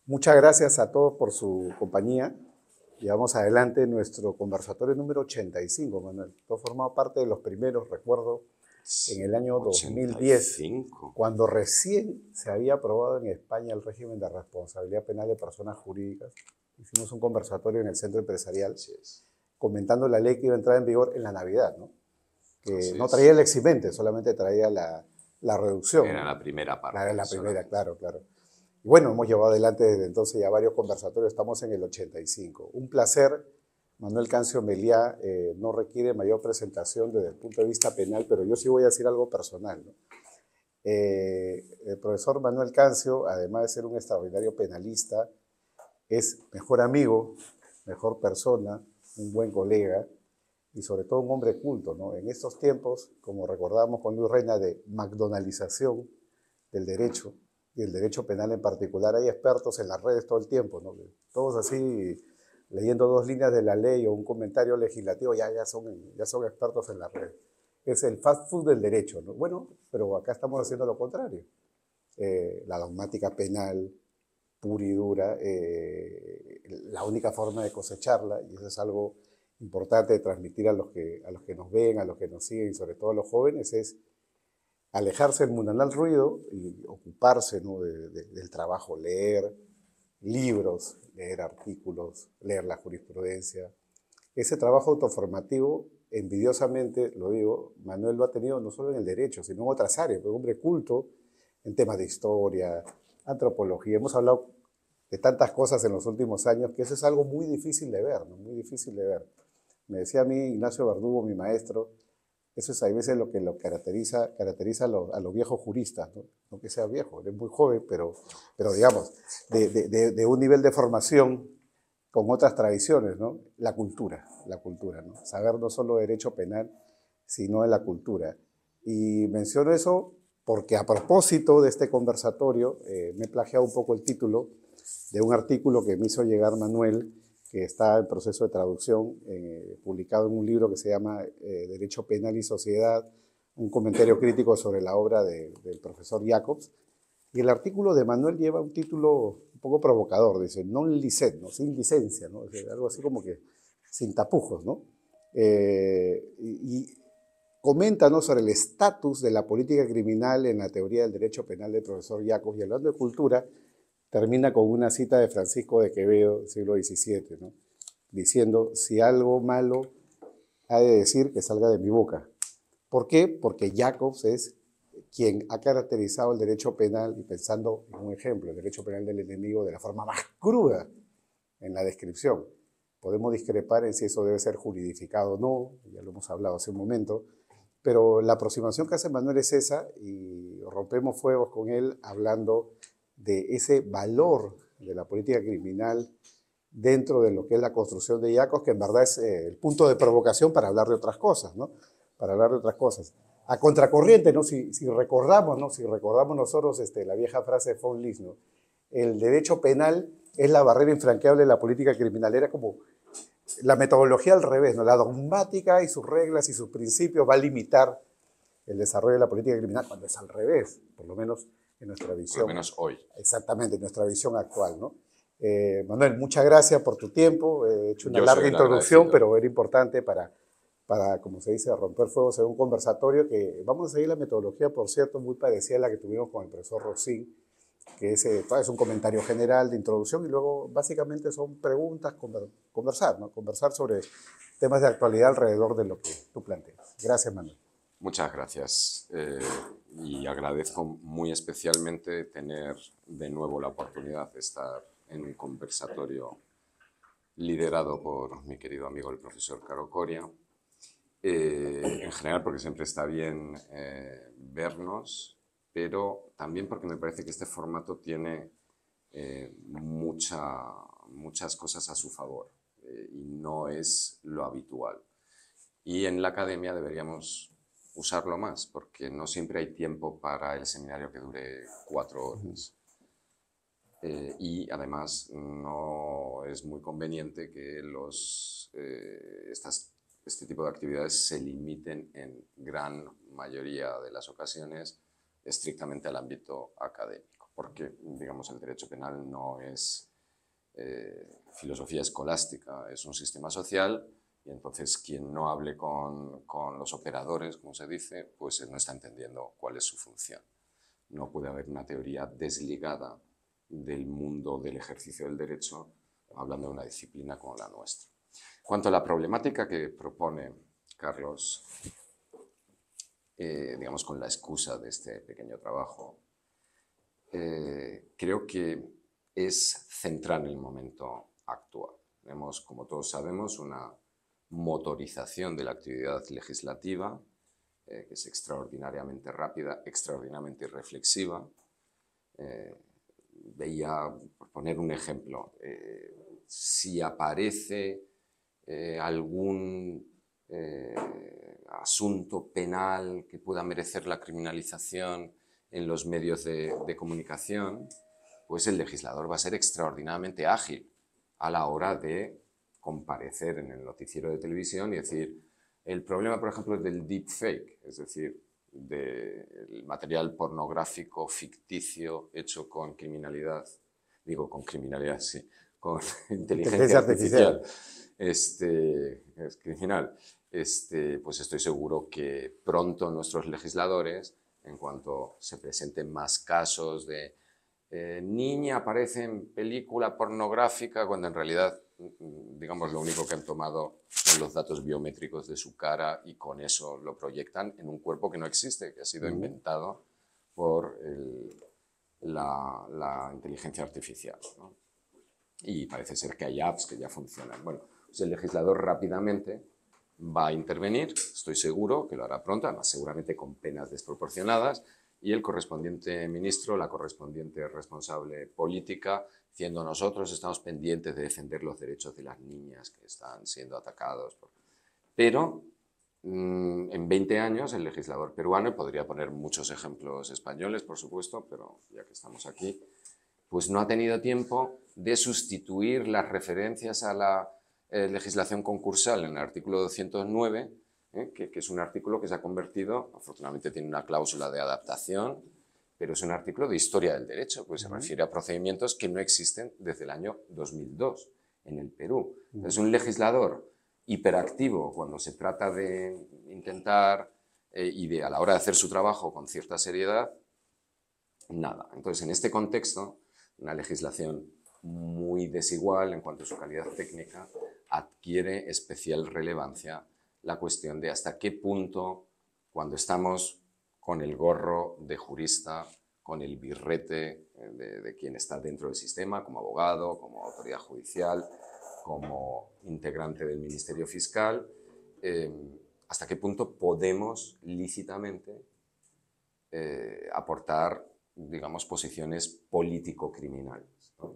Muchas gracias a todos por su compañía. Llevamos adelante nuestro conversatorio número 85, Manuel. Todo formado parte de los primeros, recuerdo, en el año 2010, 85. cuando recién se había aprobado en España el régimen de responsabilidad penal de personas jurídicas. Hicimos un conversatorio en el centro empresarial, comentando la ley que iba a entrar en vigor en la Navidad, ¿no? Que no traía el eximente, solamente traía la reducción. Era la primera parte. Era la primera, claro. Y bueno, hemos llevado adelante desde entonces ya varios conversatorios, estamos en el 85. Un placer. Manuel Cancio Meliá no requiere mayor presentación desde el punto de vista penal, pero yo sí voy a decir algo personal, ¿no? El profesor Manuel Cancio, además de ser un extraordinario penalista, es mejor amigo, mejor persona, un buen colega y sobre todo un hombre culto, ¿no? En estos tiempos, como recordábamos con Luis Reina, de McDonaldización del derecho, y el derecho penal en particular, hay expertos en las redes todo el tiempo, ¿no? Todos así, leyendo dos líneas de la ley o un comentario legislativo, ya son expertos en las redes. Es el fast food del derecho, ¿no? Bueno, pero acá estamos haciendo lo contrario. La dogmática penal pura y dura, la única forma de cosecharla, y eso es algo importante de transmitir a los que nos ven, a los que nos siguen, y sobre todo a los jóvenes, es alejarse del mundanal ruido y ocuparse, ¿no? del trabajo, leer libros, leer artículos, leer la jurisprudencia. Ese trabajo autoformativo, envidiosamente, lo digo, Manuel lo ha tenido no solo en el derecho, sino en otras áreas, fue un hombre culto en temas de historia, antropología. Hemos hablado de tantas cosas en los últimos años que eso es algo muy difícil de ver, ¿no? Muy difícil de ver. Me decía a mí Ignacio Verdugo, mi maestro, eso es a veces lo que caracteriza a los viejos juristas, ¿no? No que sea viejo, él es muy joven, pero digamos, de un nivel de formación con otras tradiciones, ¿no? La cultura, ¿no? Saber no solo derecho penal, sino de la cultura. Y menciono eso porque a propósito de este conversatorio, me he plagiado un poco el título de un artículo que me hizo llegar Manuel, que está en proceso de traducción, publicado en un libro que se llama Derecho Penal y Sociedad, un comentario crítico sobre la obra del profesor Jacobs. Y el artículo de Manuel lleva un título un poco provocador, dice, non licet, ¿no? Sin licencia, ¿no? Algo así como que sin tapujos, ¿no? Y comenta, ¿no?, sobre el estatus de la política criminal en la teoría del derecho penal del profesor Jacobs, y hablando de cultura, termina con una cita de Francisco de Quevedo, del siglo XVII, ¿no? Diciendo, si algo malo ha de decir, que salga de mi boca. ¿Por qué? Porque Jacobs es quien ha caracterizado el derecho penal, y pensando en un ejemplo, el derecho penal del enemigo de la forma más cruda en la descripción. Podemos discrepar en si eso debe ser juridificado o no, ya lo hemos hablado hace un momento, pero la aproximación que hace Manuel es esa, y rompemos fuegos con él hablando de ese valor de la política criminal dentro de lo que es la construcción de Jacobs, que en verdad es el punto de provocación para hablar de otras cosas, ¿no? Para hablar de otras cosas. A contracorriente, ¿no? Si recordamos, ¿no? Si recordamos nosotros la vieja frase de von Lis, ¿no? El derecho penal es la barrera infranqueable de la política criminal. Era como la metodología al revés, ¿no? La dogmática y sus reglas y sus principios va a limitar el desarrollo de la política criminal, cuando es al revés, por lo menos en nuestra visión. Por lo menos hoy. Exactamente, en nuestra visión actual, ¿no? Manuel, muchas gracias por tu tiempo. He hecho una larga introducción, pero era importante para, como se dice, romper fuegos en un conversatorio que vamos a seguir la metodología, por cierto, muy parecida a la que tuvimos con el profesor Rossín, que es un comentario general de introducción y luego básicamente son preguntas, conversar, ¿no? Conversar sobre temas de actualidad alrededor de lo que tú planteas. Gracias, Manuel. Muchas gracias y agradezco muy especialmente tener de nuevo la oportunidad de estar en un conversatorio liderado por mi querido amigo el profesor Caro Coria. En general porque siempre está bien vernos, pero también porque me parece que este formato tiene muchas cosas a su favor y no es lo habitual. Y en la academia deberíamos usarlo más, porque no siempre hay tiempo para el seminario que dure 4 horas. Y además no es muy conveniente que este tipo de actividades se limiten en gran mayoría de las ocasiones estrictamente al ámbito académico. porque, digamos, el derecho penal no es filosofía escolástica, es un sistema social, y entonces quien no hable con los operadores, como se dice, pues no está entendiendo cuál es su función. No puede haber una teoría desligada del mundo del ejercicio del derecho, hablando de una disciplina como la nuestra. En cuanto a la problemática que propone Carlos, digamos, con la excusa de este pequeño trabajo, creo que es central en el momento actual. Tenemos, como todos sabemos, una motorización de la actividad legislativa que es extraordinariamente rápida, extraordinariamente reflexiva. Veía, por poner un ejemplo, si aparece algún asunto penal que pueda merecer la criminalización en los medios de comunicación, pues el legislador va a ser extraordinariamente ágil a la hora de comparecer en el noticiero de televisión y decir, el problema, por ejemplo, del deepfake, es decir, del material pornográfico ficticio hecho con criminalidad, sí, con inteligencia artificial, es criminal. Pues estoy seguro que pronto nuestros legisladores, en cuanto se presenten más casos de niña aparece en película pornográfica, cuando en realidad, digamos, lo único que han tomado son los datos biométricos de su cara y con eso lo proyectan en un cuerpo que no existe, que ha sido inventado por la inteligencia artificial, ¿no? Y parece ser que hay apps que ya funcionan. Bueno, pues el legislador rápidamente va a intervenir, estoy seguro que lo hará pronto, además seguramente con penas desproporcionadas, y el correspondiente ministro, la correspondiente responsable política, diciendo nosotros estamos pendientes de defender los derechos de las niñas que están siendo atacados. Pero en 20 años el legislador peruano, y podría poner muchos ejemplos españoles, por supuesto, pero ya que estamos aquí, pues no ha tenido tiempo de sustituir las referencias a la legislación concursal en el artículo 209, que es un artículo que se ha convertido, afortunadamente tiene una cláusula de adaptación, pero es un artículo de historia del derecho, pues se refiere a procedimientos que no existen desde el año 2002 en el Perú. Entonces, un legislador hiperactivo cuando se trata de intentar y a la hora de hacer su trabajo con cierta seriedad, nada. Entonces, en este contexto, una legislación muy desigual en cuanto a su calidad técnica adquiere especial relevancia la cuestión de hasta qué punto, cuando estamos con el gorro de jurista, con el birrete de quien está dentro del sistema, como abogado, como autoridad judicial, como integrante del Ministerio Fiscal, hasta qué punto podemos lícitamente aportar, digamos, posiciones político-criminales, ¿no?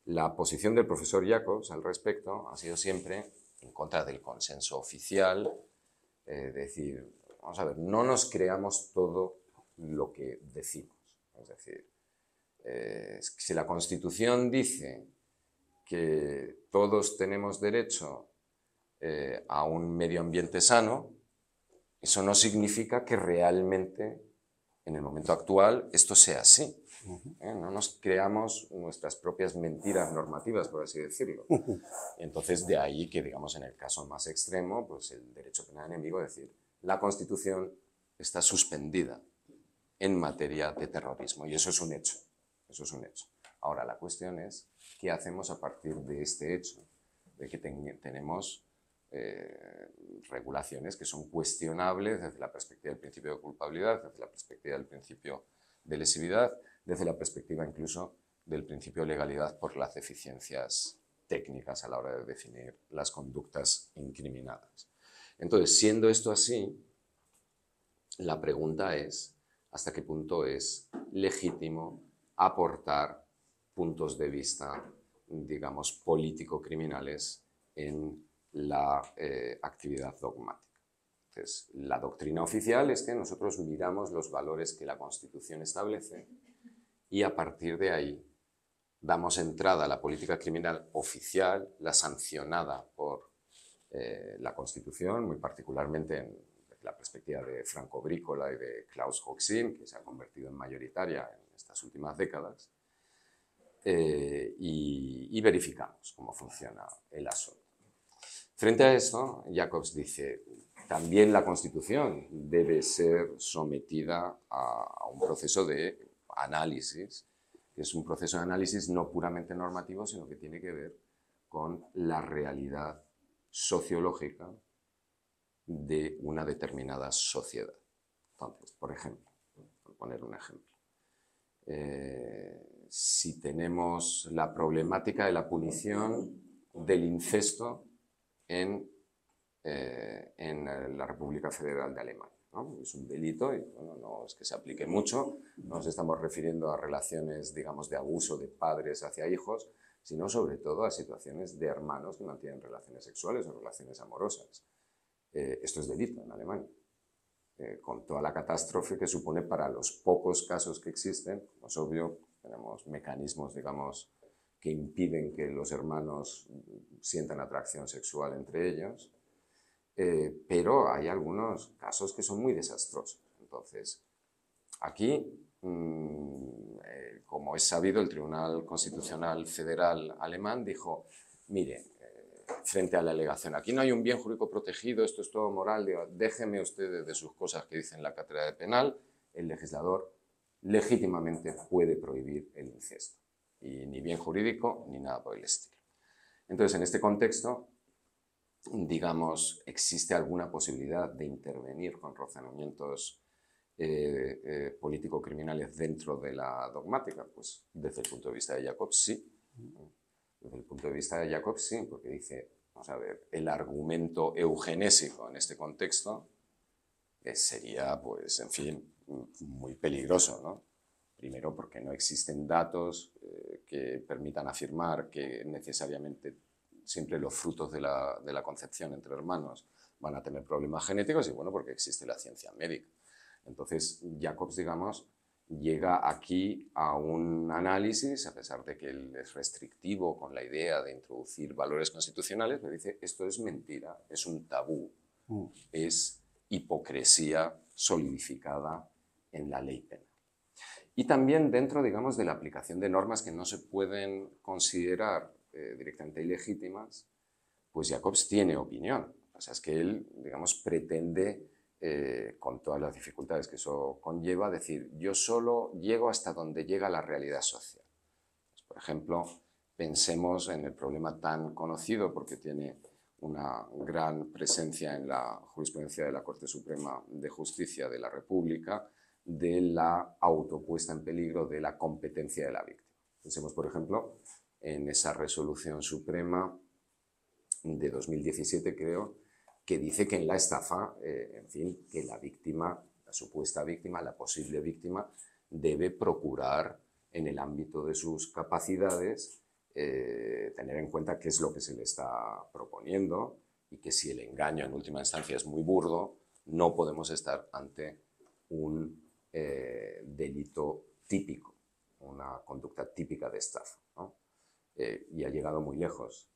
La posición del profesor Jacobs al respecto ha sido siempre en contra del consenso oficial, decir, vamos a ver, no nos creamos todo lo que decimos. Es decir, si la Constitución dice que todos tenemos derecho a un medio ambiente sano, eso no significa que realmente en el momento actual esto sea así. No nos creamos nuestras propias mentiras normativas, por así decirlo. Entonces, de ahí que, digamos, en el caso más extremo, pues el derecho penal enemigo, es decir, la Constitución está suspendida en materia de terrorismo, y eso es un hecho. Eso es un hecho. Ahora, la cuestión es, ¿qué hacemos a partir de este hecho? De que tenemos regulaciones que son cuestionables desde la perspectiva del principio de culpabilidad, desde la perspectiva del principio de lesividad, desde la perspectiva incluso del principio de legalidad por las deficiencias técnicas a la hora de definir las conductas incriminadas. Entonces, siendo esto así, la pregunta es hasta qué punto es legítimo aportar puntos de vista, digamos, político-criminales en la actividad dogmática. Entonces, la doctrina oficial es que nosotros miramos los valores que la Constitución establece y a partir de ahí damos entrada a la política criminal oficial, la sancionada por la Constitución, muy particularmente desde la perspectiva de Franco Brícola y de Klaus Hoxin, que se ha convertido en mayoritaria en estas últimas décadas, y verificamos cómo funciona el asunto. Frente a esto, Jacobs dice, también la Constitución debe ser sometida a un proceso de análisis, que es un proceso de análisis no puramente normativo, sino que tiene que ver con la realidad sociológica de una determinada sociedad. Entonces, por ejemplo, por poner un ejemplo, si tenemos la problemática de la punición del incesto en la República Federal de Alemania, ¿no? Es un delito y bueno, no es que se aplique mucho, no nos estamos refiriendo a relaciones, digamos, de abuso de padres hacia hijos, sino sobre todo a situaciones de hermanos que mantienen relaciones sexuales o relaciones amorosas. Esto es delito en Alemania, con toda la catástrofe que supone para los pocos casos que existen. Como es obvio, tenemos mecanismos, digamos, que impiden que los hermanos sientan atracción sexual entre ellos, pero hay algunos casos que son muy desastrosos. Entonces, aquí, como es sabido, el Tribunal Constitucional Federal alemán dijo, mire, frente a la alegación, aquí no hay un bien jurídico protegido, esto es todo moral, déjeme ustedes de sus cosas que dicen la cátedra de penal, el legislador legítimamente puede prohibir el incesto. Y ni bien jurídico ni nada por el estilo. Entonces, en este contexto, digamos, ¿existe alguna posibilidad de intervenir con razonamientos político-criminales dentro de la dogmática? Pues desde el punto de vista de Jacobs, sí. Desde el punto de vista de Jacobs, sí, porque dice, vamos a ver, el argumento eugenésico en este contexto sería, pues, en fin, muy peligroso, ¿no? Primero porque no existen datos que permitan afirmar que necesariamente siempre los frutos de la concepción entre hermanos van a tener problemas genéticos y bueno, porque existe la ciencia médica. Entonces, Jacobs, digamos, llega aquí a un análisis, a pesar de que él es restrictivo con la idea de introducir valores constitucionales, pero dice, esto es mentira, es un tabú, es hipocresía solidificada en la ley penal. Y también dentro, digamos, de la aplicación de normas que no se pueden considerar directamente ilegítimas, pues Jacobs tiene opinión. O sea, es que él, digamos, pretende, con todas las dificultades que eso conlleva, decir, yo solo llego hasta donde llega la realidad social. Pues, por ejemplo, pensemos en el problema tan conocido, porque tiene una gran presencia en la jurisprudencia de la Corte Suprema de Justicia de la República, de la autopuesta en peligro de la competencia de la víctima. Pensemos, por ejemplo, en esa resolución suprema de 2017, creo, que dice que en la estafa, en fin, que la víctima, la supuesta víctima, la posible víctima, debe procurar en el ámbito de sus capacidades tener en cuenta qué es lo que se le está proponiendo y que si el engaño en última instancia es muy burdo, no podemos estar ante un delito típico, una conducta típica de estafa, ¿no? Y ha llegado muy lejos,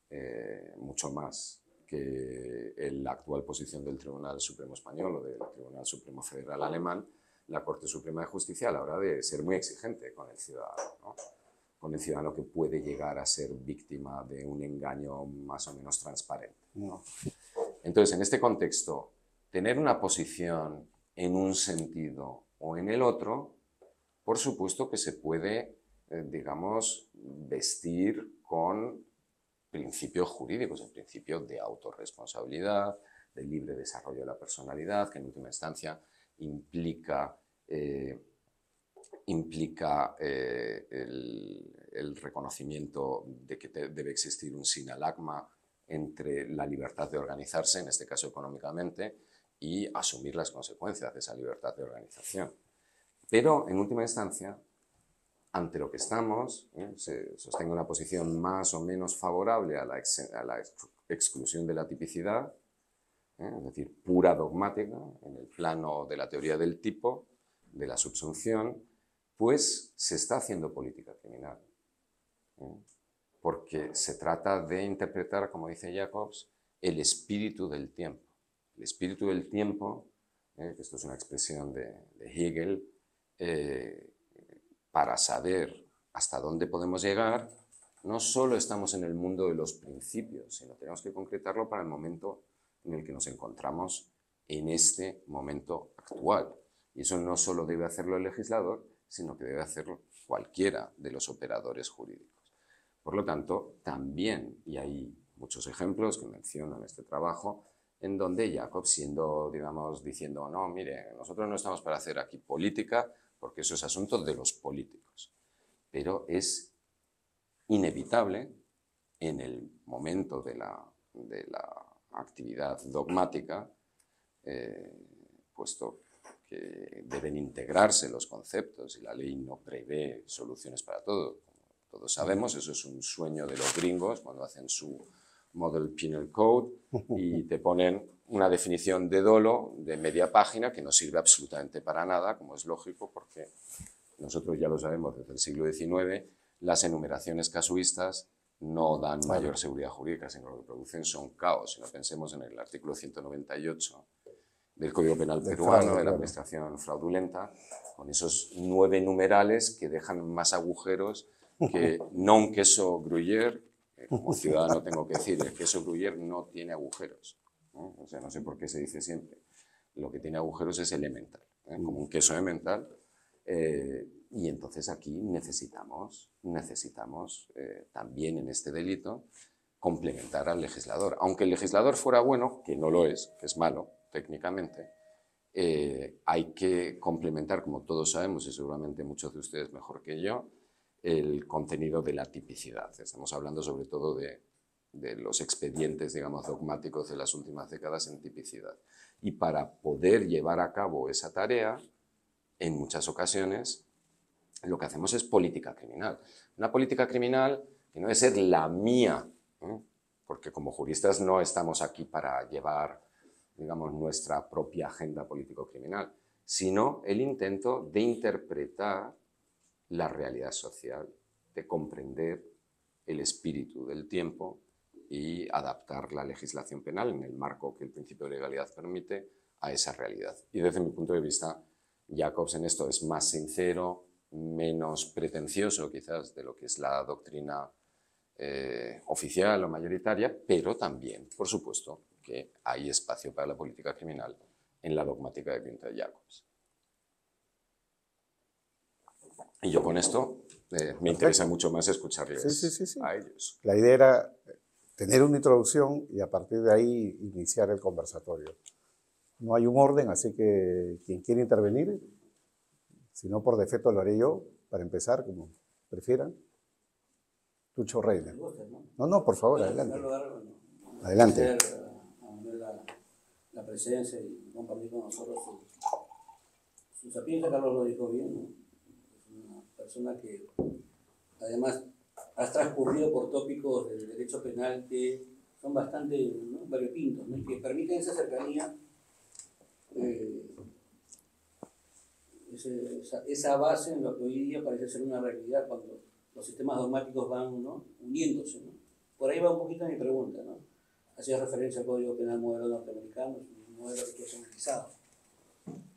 mucho más que la actual posición del Tribunal Supremo Español o del Tribunal Supremo Federal Alemán, la Corte Suprema de Justicia a la hora de ser muy exigente con el ciudadano, ¿no? Con el ciudadano que puede llegar a ser víctima de un engaño más o menos transparente, ¿no? Entonces, en este contexto, tener una posición en un sentido o en el otro, por supuesto que se puede, digamos, vestir con principios jurídicos, el principio de autorresponsabilidad, de libre desarrollo de la personalidad, que en última instancia implica el reconocimiento de que debe existir un sinalagma entre la libertad de organizarse, en este caso económicamente, y asumir las consecuencias de esa libertad de organización. Pero, en última instancia, ante lo que estamos, se sostenga una posición más o menos favorable a la exclusión de la tipicidad, es decir, pura dogmática, en el plano de la teoría del tipo, de la subsunción, pues se está haciendo política criminal. Porque se trata de interpretar, como dice Jacobs, el espíritu del tiempo. El espíritu del tiempo, que esto es una expresión de Hegel, para saber hasta dónde podemos llegar, no solo estamos en el mundo de los principios, sino tenemos que concretarlo para el momento en el que nos encontramos en este momento actual. Y eso no solo debe hacerlo el legislador, sino que debe hacerlo cualquiera de los operadores jurídicos. Por lo tanto, también, y hay muchos ejemplos que menciono en este trabajo, en donde Jacob diciendo, no, mire, nosotros no estamos para hacer aquí política, porque eso es asunto de los políticos. Pero es inevitable en el momento de la actividad dogmática, puesto que deben integrarse los conceptos y la ley no prevé soluciones para todo. Como todos sabemos, eso es un sueño de los gringos cuando hacen su Model Penal Code y te ponen una definición de dolo de media página que no sirve absolutamente para nada, como es lógico, porque nosotros ya lo sabemos desde el siglo XIX, las enumeraciones casuistas no dan mayor seguridad jurídica, sino lo que producen son caos. Si no pensemos en el artículo 198 del Código Penal peruano, de la administración fraudulenta, con esos 9 numerales que dejan más agujeros que non queso Gruyère. Como ciudadano tengo que decir, el queso Gruyère no tiene agujeros, ¿no? O sea, no sé por qué se dice siempre. Lo que tiene agujeros es el emmental, como un queso emmental. Y entonces aquí necesitamos también en este delito complementar al legislador. Aunque el legislador fuera bueno, que no lo es, que es malo técnicamente, hay que complementar, como todos sabemos, y seguramente muchos de ustedes mejor que yo, el contenido de la tipicidad. Estamos hablando sobre todo de los expedientes, digamos, dogmáticos de las últimas décadas en tipicidad. Y para poder llevar a cabo esa tarea, en muchas ocasiones, lo que hacemos es política criminal. Una política criminal que no debe ser la mía, ¿eh? Porque como juristas no estamos aquí para llevar, digamos, nuestra propia agenda político-criminal, sino el intento de interpretar la realidad social, de comprender el espíritu del tiempo y adaptar la legislación penal en el marco que el principio de legalidad permite a esa realidad. Y desde mi punto de vista, Jacobs en esto es más sincero, menos pretencioso quizás de lo que es la doctrina oficial o mayoritaria, pero también, por supuesto, que hay espacio para la política criminal en la dogmática de Günther Jacobs. Y yo con esto me interesa mucho más escucharles a ellos. La idea era tener una introducción y a partir de ahí iniciar el conversatorio. No hay un orden, así que quien quiera intervenir, si no por defecto lo haré yo, para empezar, como prefieran. Tucho Reina. No, por favor, adelante. Adelante. La presencia y compartir con nosotros su sapiencia. Carlos lo dijo bien, ¿no? Es una persona que además ha transcurrido por tópicos del derecho penal que son bastante, ¿no?, variopintos, ¿no?, que permiten esa cercanía, esa base en lo que hoy día parece ser una realidad cuando los sistemas dogmáticos van, ¿no?, uniéndose, ¿no? Por ahí va un poquito mi pregunta, ¿no? Hacía referencia al Código Penal modelo norteamericano, es un modelo situacionalizado,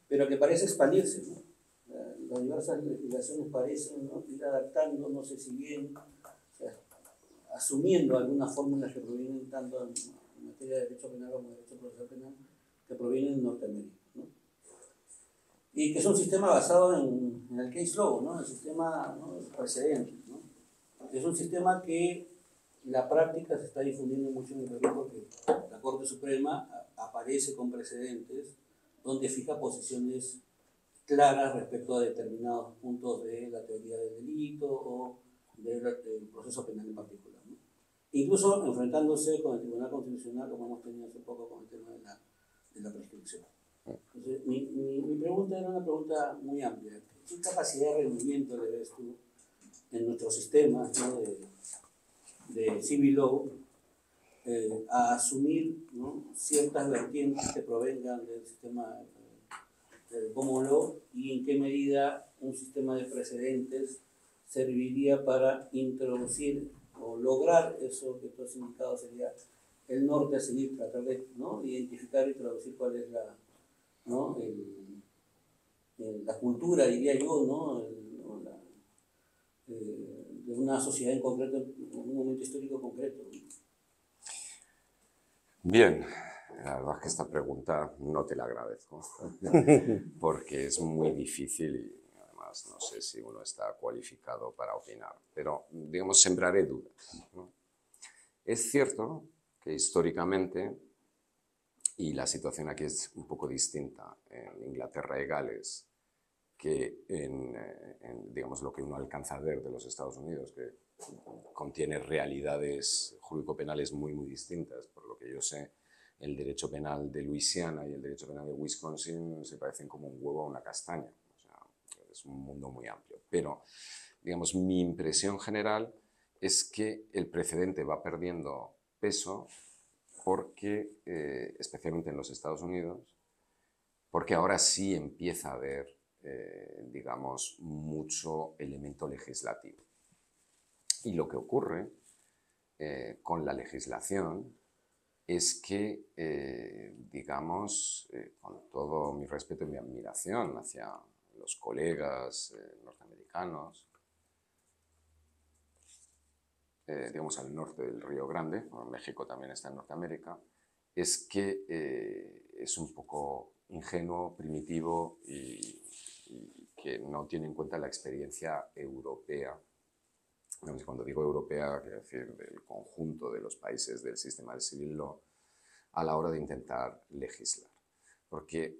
pero que parece expandirse, ¿no? Las diversas legislaciones parecen, ¿no?, ir adaptando, no sé si bien, o sea, asumiendo algunas fórmulas que provienen tanto en materia de derecho penal como de derecho procesal penal, que provienen de Norteamérica, ¿no? Y que es un sistema basado en el case law, ¿no?, el sistema, ¿no?, precedente, ¿no? Es un sistema que la práctica se está difundiendo mucho en el Perú porque la Corte Suprema aparece con precedentes donde fija posiciones claras respecto a determinados puntos de la teoría del delito o del proceso penal en particular, ¿no? Incluso enfrentándose con el Tribunal Constitucional, como hemos tenido hace poco con el tema de la prescripción. Entonces, mi pregunta era una pregunta muy amplia. ¿Qué capacidad de rendimiento le ves tú en nuestros sistemas, ¿no?, de civil law a asumir, ¿no?, ciertas vertientes que provengan del sistema del common law, y en qué medida un sistema de precedentes serviría para introducir o lograr eso que tú has indicado sería el norte a seguir, tratar de, ¿no?, identificar y traducir cuál es la, ¿no?, la cultura, diría yo, ¿no?, de una sociedad en concreto, en un momento histórico concreto. Bien, la verdad es que esta pregunta no te la agradezco, porque es muy difícil y además no sé si uno está cualificado para opinar, pero digamos sembraré dudas, ¿no? Es cierto que históricamente, y la situación aquí es un poco distinta en Inglaterra y Gales que digamos, lo que uno alcanza a ver de los Estados Unidos, que contiene realidades jurídico-penales muy, muy distintas. Por lo que yo sé, el derecho penal de Luisiana y el derecho penal de Wisconsin se parecen como un huevo a una castaña. O sea, es un mundo muy amplio. Pero, digamos, mi impresión general es que el precedente va perdiendo peso porque, especialmente en los Estados Unidos, porque ahora sí empieza a haber, digamos, mucho elemento legislativo. Y lo que ocurre con la legislación es que, digamos, con todo mi respeto y mi admiración hacia los colegas norteamericanos, digamos al norte del Río Grande, bueno, México también está en Norteamérica, es que es un poco ingenuo, primitivo y que no tiene en cuenta la experiencia europea. Cuando digo europea, quiero decir del conjunto de los países del sistema del civil law a la hora de intentar legislar. Porque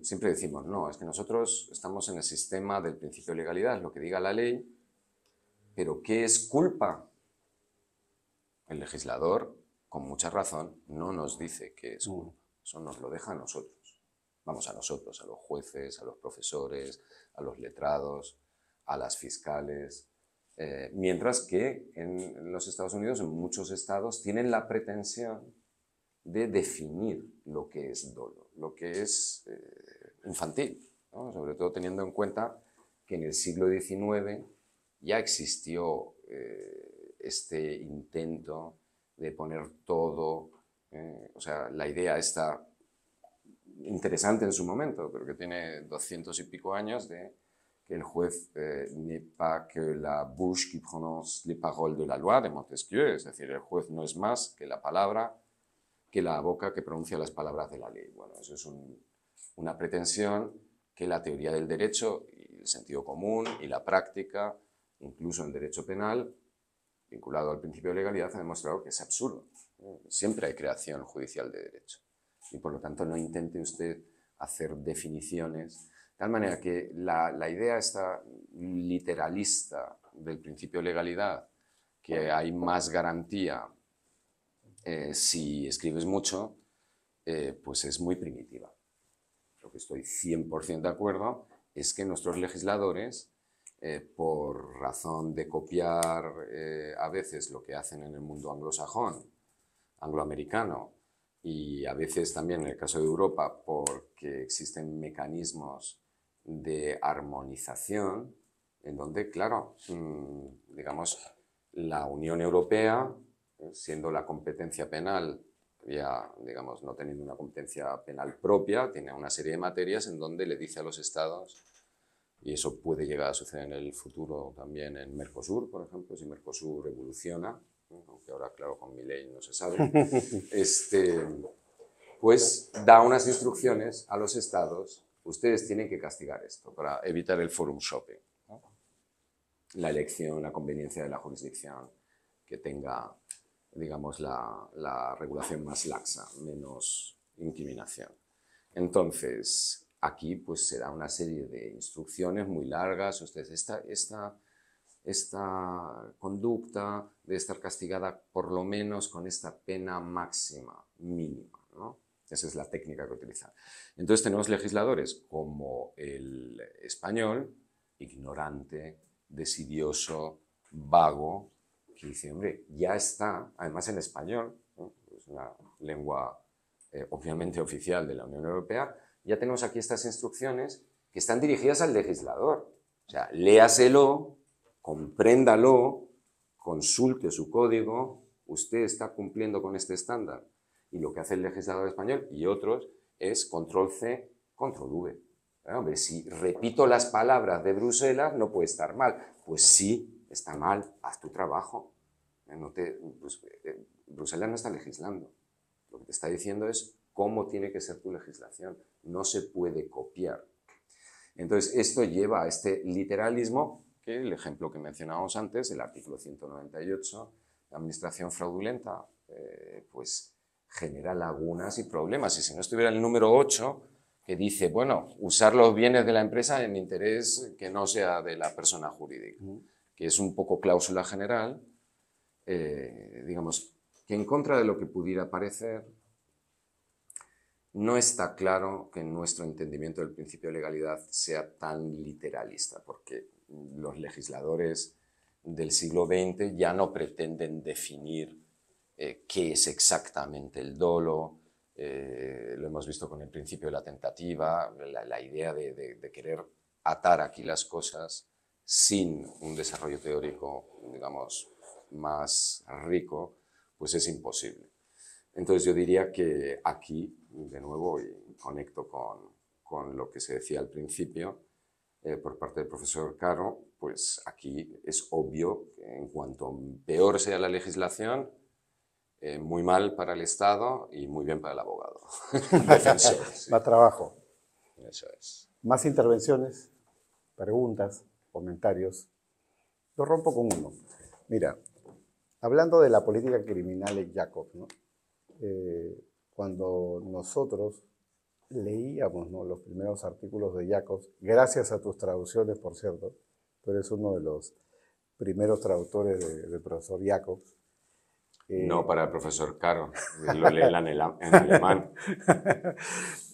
siempre decimos, no, es que nosotros estamos en el sistema del principio de legalidad, es lo que diga la ley, pero ¿qué es culpa? El legislador, con mucha razón, no nos dice qué es culpa. Eso nos lo deja a nosotros. Vamos, a nosotros, a los jueces, a los profesores, a los letrados, a las fiscales. Mientras que en los Estados Unidos, en muchos estados, tienen la pretensión de definir lo que es dolo, lo que es infantil, ¿no? Sobre todo teniendo en cuenta que en el siglo XIX ya existió este intento de poner todo, o sea, la idea está interesante en su momento, pero que tiene 200 y pico años, de que el juez n'est pas que la bouche qui prononce les paroles de la loi de Montesquieu, es decir, el juez no es más que la palabra, que la boca que pronuncia las palabras de la ley. Bueno, eso es una pretensión que la teoría del derecho y el sentido común y la práctica, incluso en derecho penal, vinculado al principio de legalidad, ha demostrado que es absurdo. Siempre hay creación judicial de derecho. Y por lo tanto no intente usted hacer definiciones. De tal manera que la idea esta literalista del principio de legalidad, que hay más garantía si escribes mucho, pues es muy primitiva. Lo que estoy 100% de acuerdo es que nuestros legisladores, por razón de copiar a veces lo que hacen en el mundo anglosajón, angloamericano, y a veces también en el caso de Europa porque existen mecanismos de armonización en donde, claro, digamos, la Unión Europea, siendo la competencia penal, ya, digamos, no teniendo una competencia penal propia, tiene una serie de materias en donde le dice a los estados, y eso puede llegar a suceder en el futuro también en Mercosur, por ejemplo, si Mercosur evoluciona, aunque ahora, claro, con mi ley no se sabe, pues da unas instrucciones a los estados, ustedes tienen que castigar esto para evitar el forum shopping, ¿no? La elección, la conveniencia de la jurisdicción que tenga, digamos, la regulación más laxa, menos incriminación. Entonces, aquí pues se da una serie de instrucciones muy largas, ustedes, esta conducta debe estar castigada por lo menos con esta pena máxima, mínima, ¿no? Esa es la técnica que utilizan. Entonces tenemos legisladores como el español, ignorante, desidioso, vago, que dice, hombre, ya está, además en español, ¿no? Es una lengua obviamente oficial de la Unión Europea, ya tenemos aquí estas instrucciones que están dirigidas al legislador. O sea, léaselo, compréndalo, consulte su código, usted está cumpliendo con este estándar. Y lo que hace el legislador español y otros es control C, control V. Hombre, si repito las palabras de Bruselas, no puede estar mal. Pues sí, está mal, haz tu trabajo. Bruselas no está legislando. Lo que te está diciendo es cómo tiene que ser tu legislación. No se puede copiar. Entonces, esto lleva a este literalismo, que el ejemplo que mencionábamos antes, el artículo 198, la administración fraudulenta, pues genera lagunas y problemas. Y si no estuviera el número 8, que dice, bueno, usar los bienes de la empresa en interés que no sea de la persona jurídica, que es un poco cláusula general, digamos, que en contra de lo que pudiera parecer, no está claro que nuestro entendimiento del principio de legalidad sea tan literalista, porque los legisladores del siglo XX ya no pretenden definir qué es exactamente el dolo. Lo hemos visto con el principio de la tentativa, la idea de querer atar aquí las cosas sin un desarrollo teórico, digamos, más rico, pues es imposible. Entonces yo diría que aquí, de nuevo, y conecto con lo que se decía al principio por parte del profesor Caro, pues aquí es obvio que en cuanto peor sea la legislación, muy mal para el Estado y muy bien para el abogado. Defensor. Sí. Más trabajo. Eso es. Más intervenciones, preguntas, comentarios. Lo rompo con uno. Mira, hablando de la política criminal en Jacob, ¿no? Cuando nosotros leíamos, ¿no?, los primeros artículos de Jacobs, gracias a tus traducciones, por cierto, tú eres uno de los primeros traductores del profesor Jacobs. No para el profesor Caro, lo lee en alemán.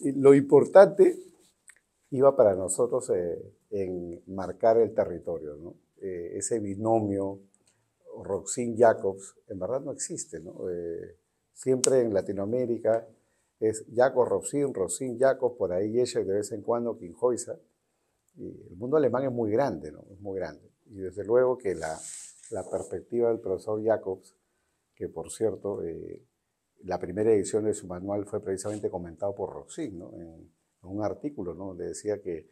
Y lo importante iba para nosotros en marcar el territorio, ¿no? Ese binomio Roxin-Jacobs en verdad no existe, ¿no? Siempre en Latinoamérica es Jacob Roxin, Roxin Jacob, por ahí Escher de vez en cuando, Kinhoisa. Y el mundo alemán es muy grande, ¿no? Es muy grande. Y desde luego que la perspectiva del profesor Jacobs, que por cierto, la primera edición de su manual fue precisamente comentado por Roxin, ¿no? En un artículo, ¿no?, donde decía que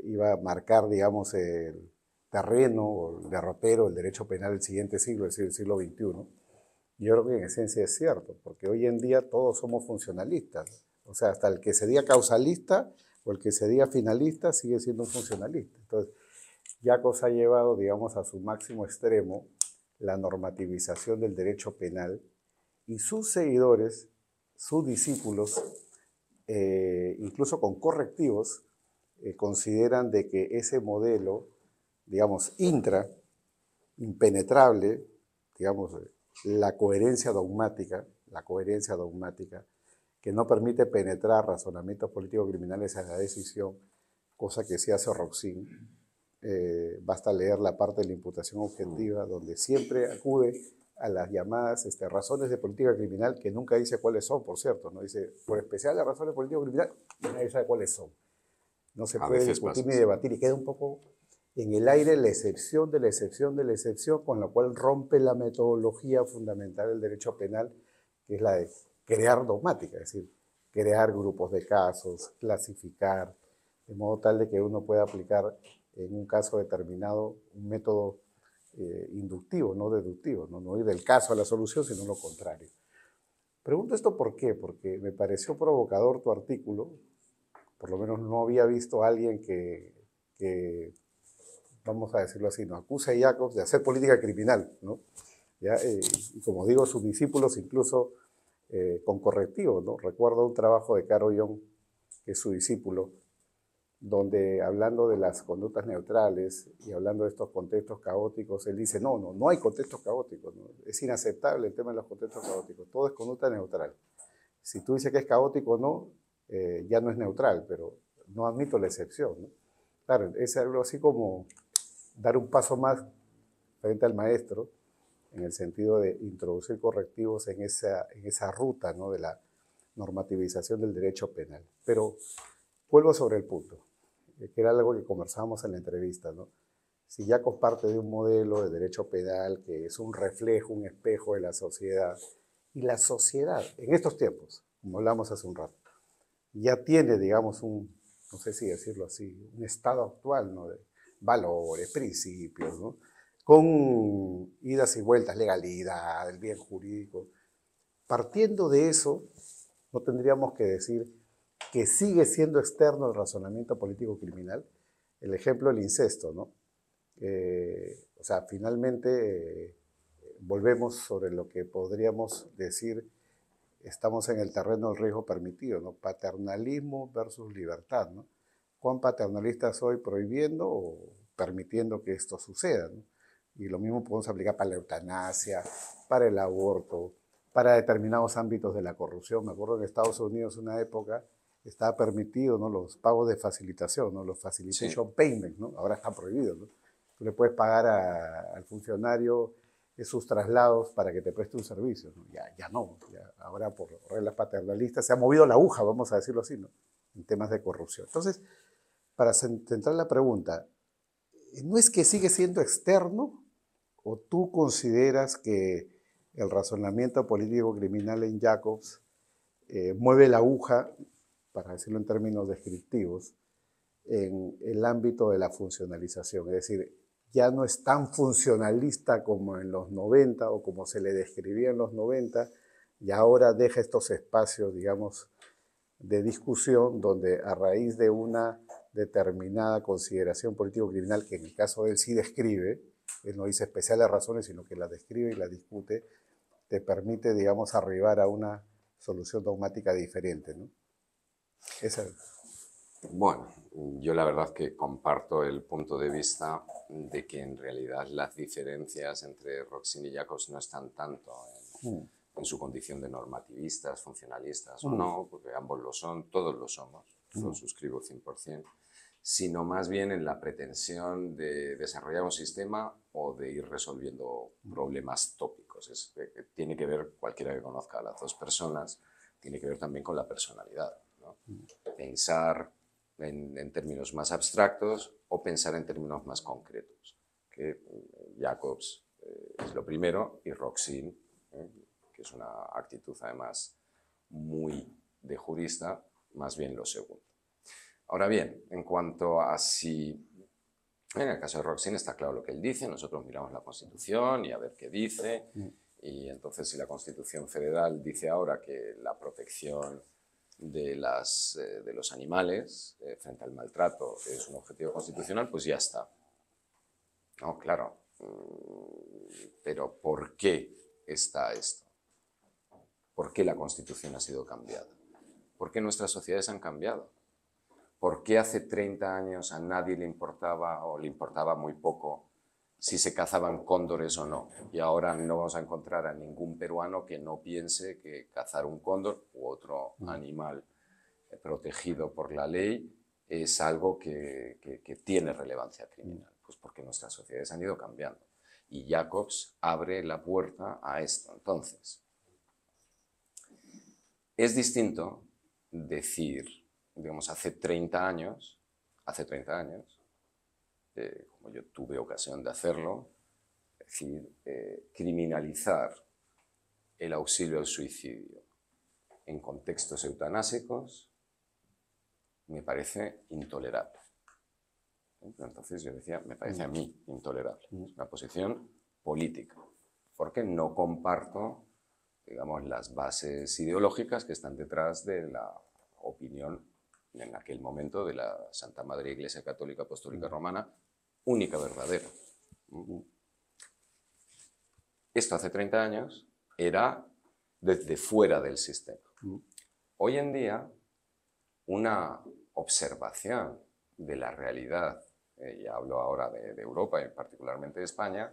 iba a marcar, digamos, el terreno o el derrotero, el derecho penal del siguiente siglo, es decir, el siglo XXI. Yo creo que en esencia es cierto, porque hoy en día todos somos funcionalistas. O sea, hasta el que se diga causalista o el que se diga finalista sigue siendo un funcionalista. Entonces, Jacobs ha llevado, digamos, a su máximo extremo la normativización del derecho penal y sus seguidores, sus discípulos, incluso con correctivos, consideran de que ese modelo, digamos, impenetrable, digamos, la coherencia dogmática, que no permite penetrar razonamientos políticos criminales a la decisión, cosa que sí hace Roxin. Basta leer la parte de la imputación objetiva, donde siempre acude a las llamadas razones de política criminal, que nunca dice cuáles son, por cierto, ¿no? Dice, por especial las razones de política criminal, y nadie sabe cuáles son. No se puede discutir ni debatir, y queda un poco en el aire la excepción de la excepción de la excepción, con la cual rompe la metodología fundamental del derecho penal, que es la de crear dogmática, es decir, crear grupos de casos, clasificar, de modo tal de que uno pueda aplicar en un caso determinado un método inductivo, no deductivo, no ir del caso a la solución, sino lo contrario. Pregunto esto ¿por qué? Porque me pareció provocador tu artículo, por lo menos no había visto a alguien que vamos a decirlo así, ¿no?, acusa a Jacobs de hacer política criminal, ¿no? ¿Ya? Y como digo, sus discípulos incluso con correctivos, ¿no? Recuerdo un trabajo de Caro Young, que es su discípulo, donde hablando de las conductas neutrales y hablando de estos contextos caóticos, él dice, no hay contextos caóticos, ¿no? Es inaceptable el tema de los contextos caóticos, todo es conducta neutral. Si tú dices que es caótico o no, ya no es neutral, pero no admito la excepción, ¿no? Claro, es algo así como dar un paso más frente al maestro, en el sentido de introducir correctivos en esa ruta, ¿no?, de la normativización del derecho penal. Pero vuelvo sobre el punto, que era algo que conversábamos en la entrevista, ¿no? Si Jacobs parte de un modelo de derecho penal que es un reflejo, un espejo de la sociedad, y la sociedad, en estos tiempos, como hablamos hace un rato, ya tiene, digamos, un no sé si decirlo así, un estado actual, ¿no? De valores, principios, ¿no? Con idas y vueltas, legalidad, el bien jurídico. Partiendo de eso, no tendríamos que decir que sigue siendo externo el razonamiento político criminal. El ejemplo del incesto, ¿no? O sea, finalmente volvemos sobre lo que podríamos decir, estamos en el terreno del riesgo permitido, ¿no? Paternalismo versus libertad, ¿no? ¿Cuán paternalista soy prohibiendo o permitiendo que esto suceda, ¿no? Y lo mismo podemos aplicar para la eutanasia, para el aborto, para determinados ámbitos de la corrupción. Me acuerdo que en Estados Unidos una época estaba permitido, ¿no? Los pagos de facilitación, ¿no? Los facilitation payments, ¿no? Ahora están prohibidos, ¿no? Tú le puedes pagar al funcionario sus traslados para que te preste un servicio, ¿no? Ya no, ya ahora por reglas paternalistas se ha movido la aguja, vamos a decirlo así, ¿no? En temas de corrupción. Entonces, para centrar la pregunta, ¿no es que sigue siendo externo o tú consideras que el razonamiento político criminal en Jacobs mueve la aguja, para decirlo en términos descriptivos, en el ámbito de la funcionalización? Es decir, ya no es tan funcionalista como en los 90 o como se le describía en los 90, y ahora deja estos espacios, digamos, de discusión donde a raíz de una determinada consideración político-criminal, que en el caso de él sí describe, él no dice especiales razones, sino que la describe y la discute, te permite, digamos, arribar a una solución dogmática diferente, ¿no? Esa es. Bueno, yo la verdad que comparto el punto de vista de que en realidad las diferencias entre Roxin y Jacobs no están tanto en su condición de normativistas, funcionalistas o no, porque ambos lo son, todos lo somos, lo suscribo 100%, sino más bien en la pretensión de desarrollar un sistema o de ir resolviendo problemas tópicos. Tiene que ver, cualquiera que conozca a las dos personas, tiene que ver también con la personalidad, ¿no? Pensar en términos más abstractos o pensar en términos más concretos, que Jacobs es lo primero y Roxin, que es una actitud además muy de jurista, más bien lo segundo. Ahora bien, en cuanto a si, en el caso de Roxin está claro lo que él dice, nosotros miramos la Constitución y a ver qué dice, y entonces si la Constitución Federal dice ahora que la protección de los animales frente al maltrato es un objetivo constitucional, pues ya está. No, claro. Pero ¿por qué está esto? ¿Por qué la Constitución ha sido cambiada? ¿Por qué nuestras sociedades han cambiado? ¿Por qué hace 30 años a nadie le importaba o le importaba muy poco si se cazaban cóndores o no? Y ahora no vamos a encontrar a ningún peruano que no piense que cazar un cóndor u otro animal protegido por la ley es algo que tiene relevancia criminal. Pues porque nuestras sociedades han ido cambiando. Y Jacobs abre la puerta a esto. Entonces, es distinto decir, digamos, hace 30 años, como yo tuve ocasión de hacerlo, es decir, criminalizar el auxilio al suicidio en contextos eutanásicos me parece intolerable. Entonces yo decía, me parece a mí intolerable. Es una posición política, porque no comparto, digamos, las bases ideológicas que están detrás de la opinión en aquel momento de la Santa Madre Iglesia Católica Apostólica Romana, única verdadera. Esto hace 30 años era desde fuera del sistema. Hoy en día, una observación de la realidad, y hablo ahora de Europa y particularmente de España,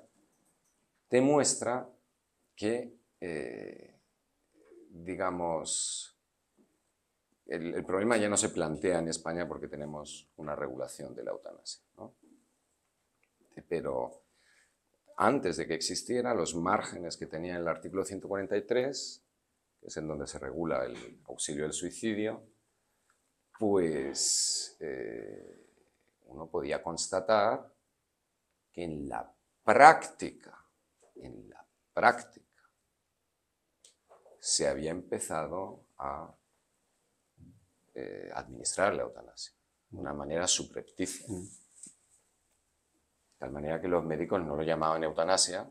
te muestra que, digamos, el problema ya no se plantea en España porque tenemos una regulación de la eutanasia, ¿no? Pero antes de que existiera, los márgenes que tenía el artículo 143, que es en donde se regula el auxilio al suicidio, pues uno podía constatar que en la práctica, se había empezado a administrar la eutanasia. de una manera subrepticia. De tal manera que los médicos no lo llamaban eutanasia,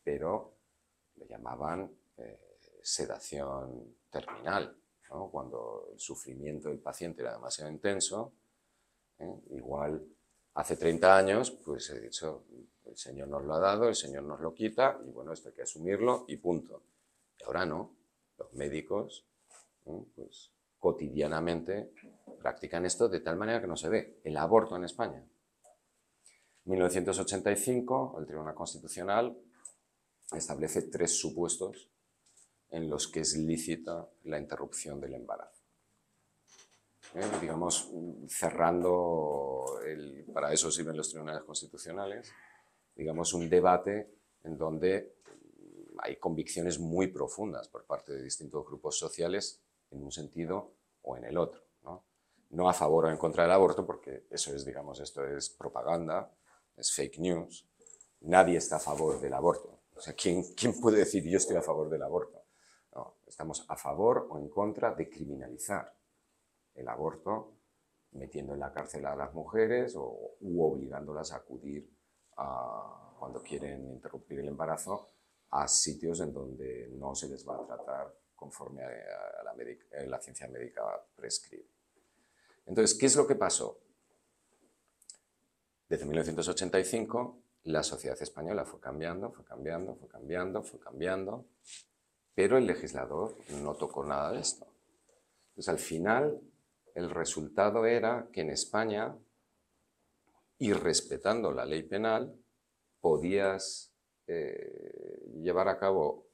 pero lo llamaban sedación terminal, ¿no? Cuando el sufrimiento del paciente era demasiado intenso, igual hace 30 años, pues he dicho, el Señor nos lo ha dado, el Señor nos lo quita, y bueno, esto hay que asumirlo y punto. Y ahora no, los médicos, pues cotidianamente practican esto de tal manera que no se ve. El aborto en España. En 1985, el Tribunal Constitucional establece 3 supuestos en los que es lícita la interrupción del embarazo. Digamos, cerrando, para eso sirven los tribunales constitucionales, digamos, un debate en donde hay convicciones muy profundas por parte de distintos grupos sociales en un sentido o en el otro, ¿no? No a favor o en contra del aborto, porque eso es, digamos, esto es propaganda, es fake news. Nadie está a favor del aborto. O sea, ¿quién puede decir yo estoy a favor del aborto? No, estamos a favor o en contra de criminalizar el aborto, metiendo en la cárcel a las mujeres u obligándolas a acudir cuando quieren interrumpir el embarazo a sitios en donde no se les va a tratar conforme a la ciencia médica prescribe. Entonces, ¿qué es lo que pasó? Desde 1985, la sociedad española fue cambiando, pero el legislador no tocó nada de esto. Entonces, al final, el resultado era que en España, y respetando la ley penal, podías llevar a cabo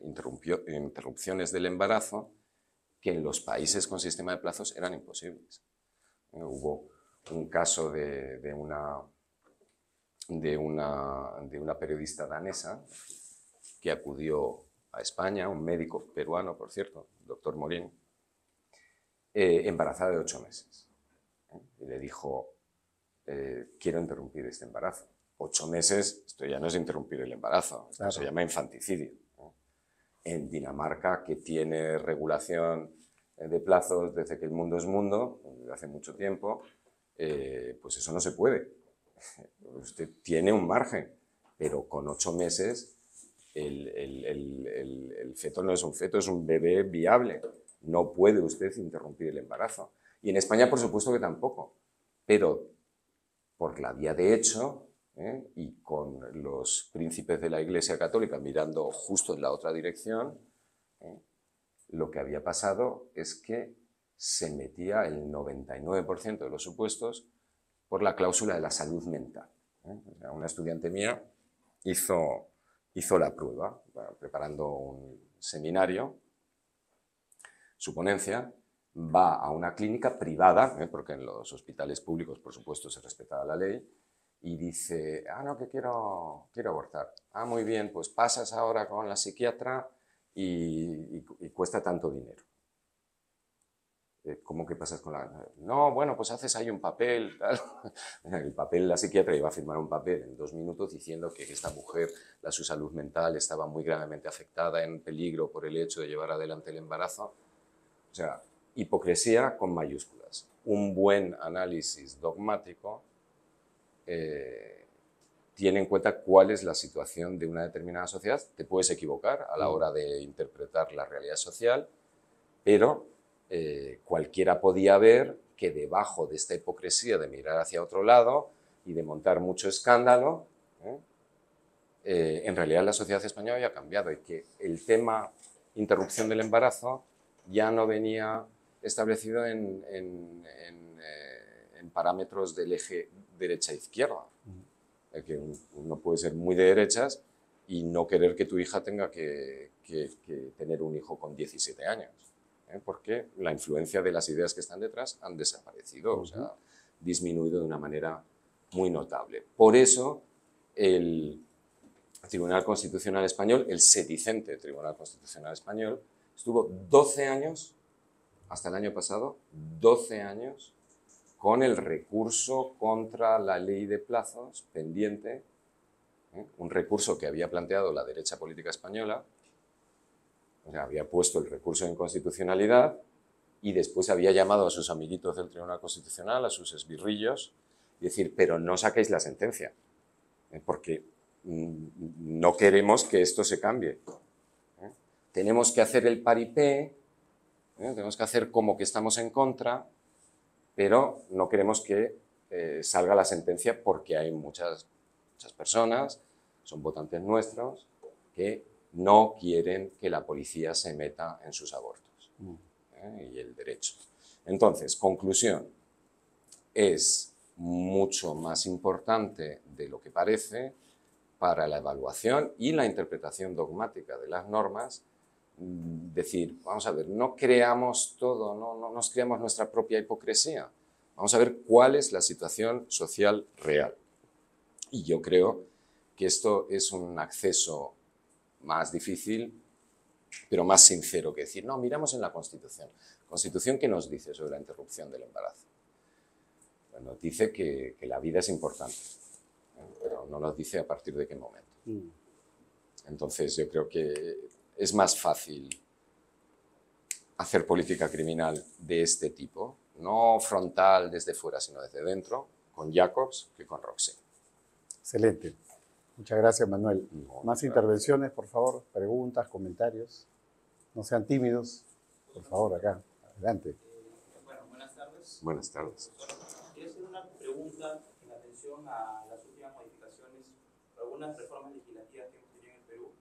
interrupciones del embarazo que en los países con sistema de plazos eran imposibles. Hubo un caso de una periodista danesa que acudió a España, un médico peruano, por cierto, el doctor Morín, embarazada de 8 meses. Y le dijo, quiero interrumpir este embarazo. 8 meses, esto ya no es interrumpir el embarazo, esto se llama infanticidio. En Dinamarca, que tiene regulación de plazos desde que el mundo es mundo, desde hace mucho tiempo, pues eso no se puede. Usted tiene un margen, pero con 8 meses el feto no es un feto, es un bebé viable. No puede usted interrumpir el embarazo. Y en España, por supuesto que tampoco. Pero por la vía de hecho, y con los príncipes de la Iglesia Católica mirando justo en la otra dirección, lo que había pasado es que se metía el 99% de los supuestos por la cláusula de la salud mental. O sea, una estudiante mía hizo la prueba, preparando un seminario, su ponencia, va a una clínica privada, porque en los hospitales públicos, por supuesto, se respetaba la ley, y dice, no, que quiero abortar. Muy bien, pues pasas ahora con la psiquiatra y cuesta tanto dinero. ¿Cómo que pasas con la...? No, bueno, pues haces ahí un papel, tal. El papel, la psiquiatra iba a firmar un papel en 2 minutos diciendo que esta mujer, su salud mental estaba muy gravemente afectada, en peligro por el hecho de llevar adelante el embarazo. O sea, hipocresía con mayúsculas. Un buen análisis dogmático tiene en cuenta cuál es la situación de una determinada sociedad. Te puedes equivocar a la hora de interpretar la realidad social, pero cualquiera podía ver que debajo de esta hipocresía de mirar hacia otro lado y de montar mucho escándalo, en realidad la sociedad española había cambiado y que el tema interrupción del embarazo ya no venía establecido en parámetros del eje derecha-izquierda. Que uno puede ser muy de derechas y no querer que tu hija tenga que tener un hijo con 17 años. Porque la influencia de las ideas que están detrás han desaparecido, o sea, disminuido de una manera muy notable. Por eso el Tribunal Constitucional Español, el sedicente Tribunal Constitucional Español, estuvo 12 años, hasta el año pasado, 12 años, con el recurso contra la ley de plazos pendiente, un recurso que había planteado la derecha política española. O sea, había puesto el recurso de inconstitucionalidad y después había llamado a sus amiguitos del Tribunal Constitucional, a sus esbirrillos, y decir, pero no saquéis la sentencia, porque no queremos que esto se cambie. Tenemos que hacer el paripé, tenemos que hacer como que estamos en contra, pero no queremos que salga la sentencia porque hay muchas personas, son votantes nuestros, que no quieren que la policía se meta en sus abortos y el derecho. Entonces, conclusión, es mucho más importante de lo que parece para la evaluación y la interpretación dogmática de las normas decir, vamos a ver, no creamos todo, no nos creamos nuestra propia hipocresía. Vamos a ver cuál es la situación social real. Y yo creo que esto es un acceso más difícil, pero más sincero que decir, no, miramos en la Constitución. ¿Constitución qué nos dice sobre la interrupción del embarazo? Pues nos dice que la vida es importante, pero no nos dice a partir de qué momento. Entonces yo creo que es más fácil hacer política criminal de este tipo, no frontal desde fuera, sino desde dentro, con Jacobs que con Roxy. Excelente. Muchas gracias, Manuel. No, Más claro. intervenciones, por favor, preguntas, comentarios. No sean tímidos, por favor, acá. Adelante. Bueno, buenas tardes. Buenas tardes. Bueno, quería hacer una pregunta en atención a las últimas modificaciones, algunas reformas legislativas que hemos tenido en el Perú.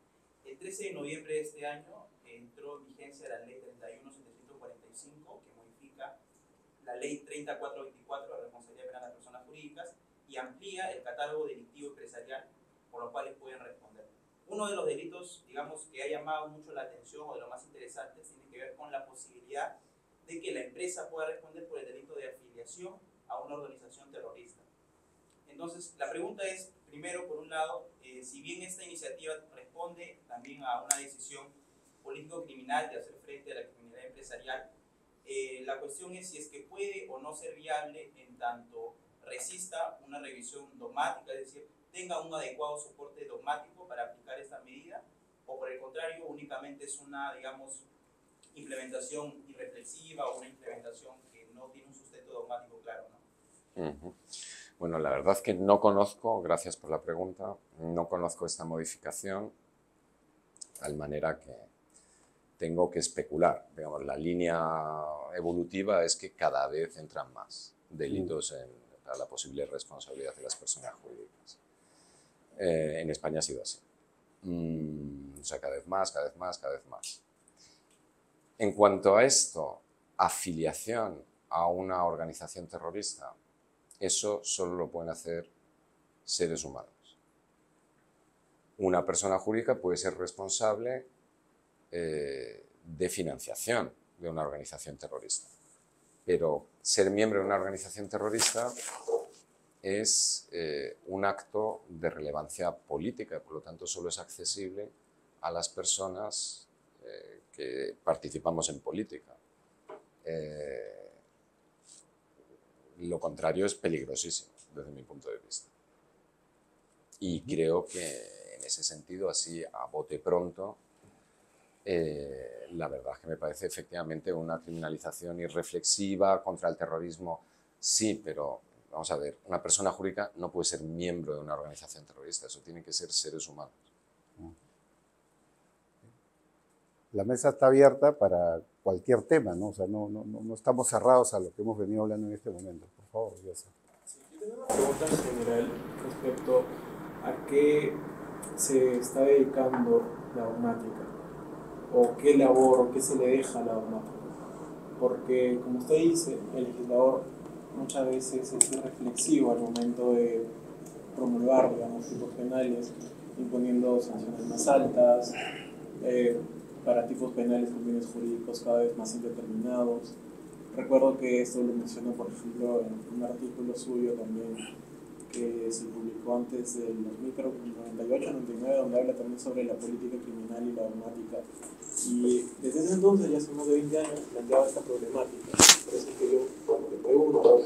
El 13 de noviembre de este año entró en vigencia la Ley 31.745, que modifica la Ley 30.424 de responsabilidad penal de las personas jurídicas y amplía el catálogo delictivo empresarial por los cuales pueden responder. Uno de los delitos, digamos, que ha llamado mucho la atención o de los más interesantes tiene que ver con la posibilidad de que la empresa pueda responder por el delito de afiliación a una organización terrorista. Entonces, la pregunta es, primero, por un lado, si bien esta iniciativa responde también a una decisión político-criminal de hacer frente a la criminalidad empresarial, la cuestión es si es que puede o no ser viable en tanto resista una revisión dogmática, es decir, tenga un adecuado soporte dogmático para aplicar esta medida, o por el contrario, únicamente es una, digamos, implementación irreflexiva o una implementación que no tiene un sustento dogmático claro, ¿no? Bueno, la verdad es que no conozco, gracias por la pregunta, no conozco esta modificación, de tal manera que tengo que especular. Digamos, la línea evolutiva es que cada vez entran más delitos para la posible responsabilidad de las personas jurídicas. En España ha sido así. O sea, cada vez más, cada vez más, cada vez más. En cuanto a esto, afiliación a una organización terrorista, eso solo lo pueden hacer seres humanos. Una persona jurídica puede ser responsable de financiación de una organización terrorista, pero ser miembro de una organización terrorista es un acto de relevancia política, por lo tanto solo es accesible a las personas que participamos en política. Lo contrario es peligrosísimo desde mi punto de vista. Y creo que en ese sentido, así a bote pronto, la verdad es que me parece efectivamente una criminalización irreflexiva contra el terrorismo. Sí, pero vamos a ver, una persona jurídica no puede ser miembro de una organización terrorista, eso tienen que ser seres humanos. La mesa está abierta para cualquier tema, ¿no? O sea, no estamos cerrados a lo que hemos venido hablando en este momento. Por favor, Yasa. Sí, yo tengo una pregunta en general respecto a qué se está dedicando la dogmática, o qué labor, o qué se le deja a la dogmática. Porque, como usted dice, el legislador muchas veces es irreflexivo al momento de promulgar, digamos, tipos penales, imponiendo sanciones más altas, para tipos penales con fines jurídicos cada vez más indeterminados. Recuerdo que esto lo mencionó, por ejemplo, en un artículo suyo también, que se publicó antes del 2098, 99, donde habla también sobre la política criminal y la dogmática. Y desde ese entonces, ya hace más de 20 años, planteaba esta problemática. Por eso es que yo le pregunto,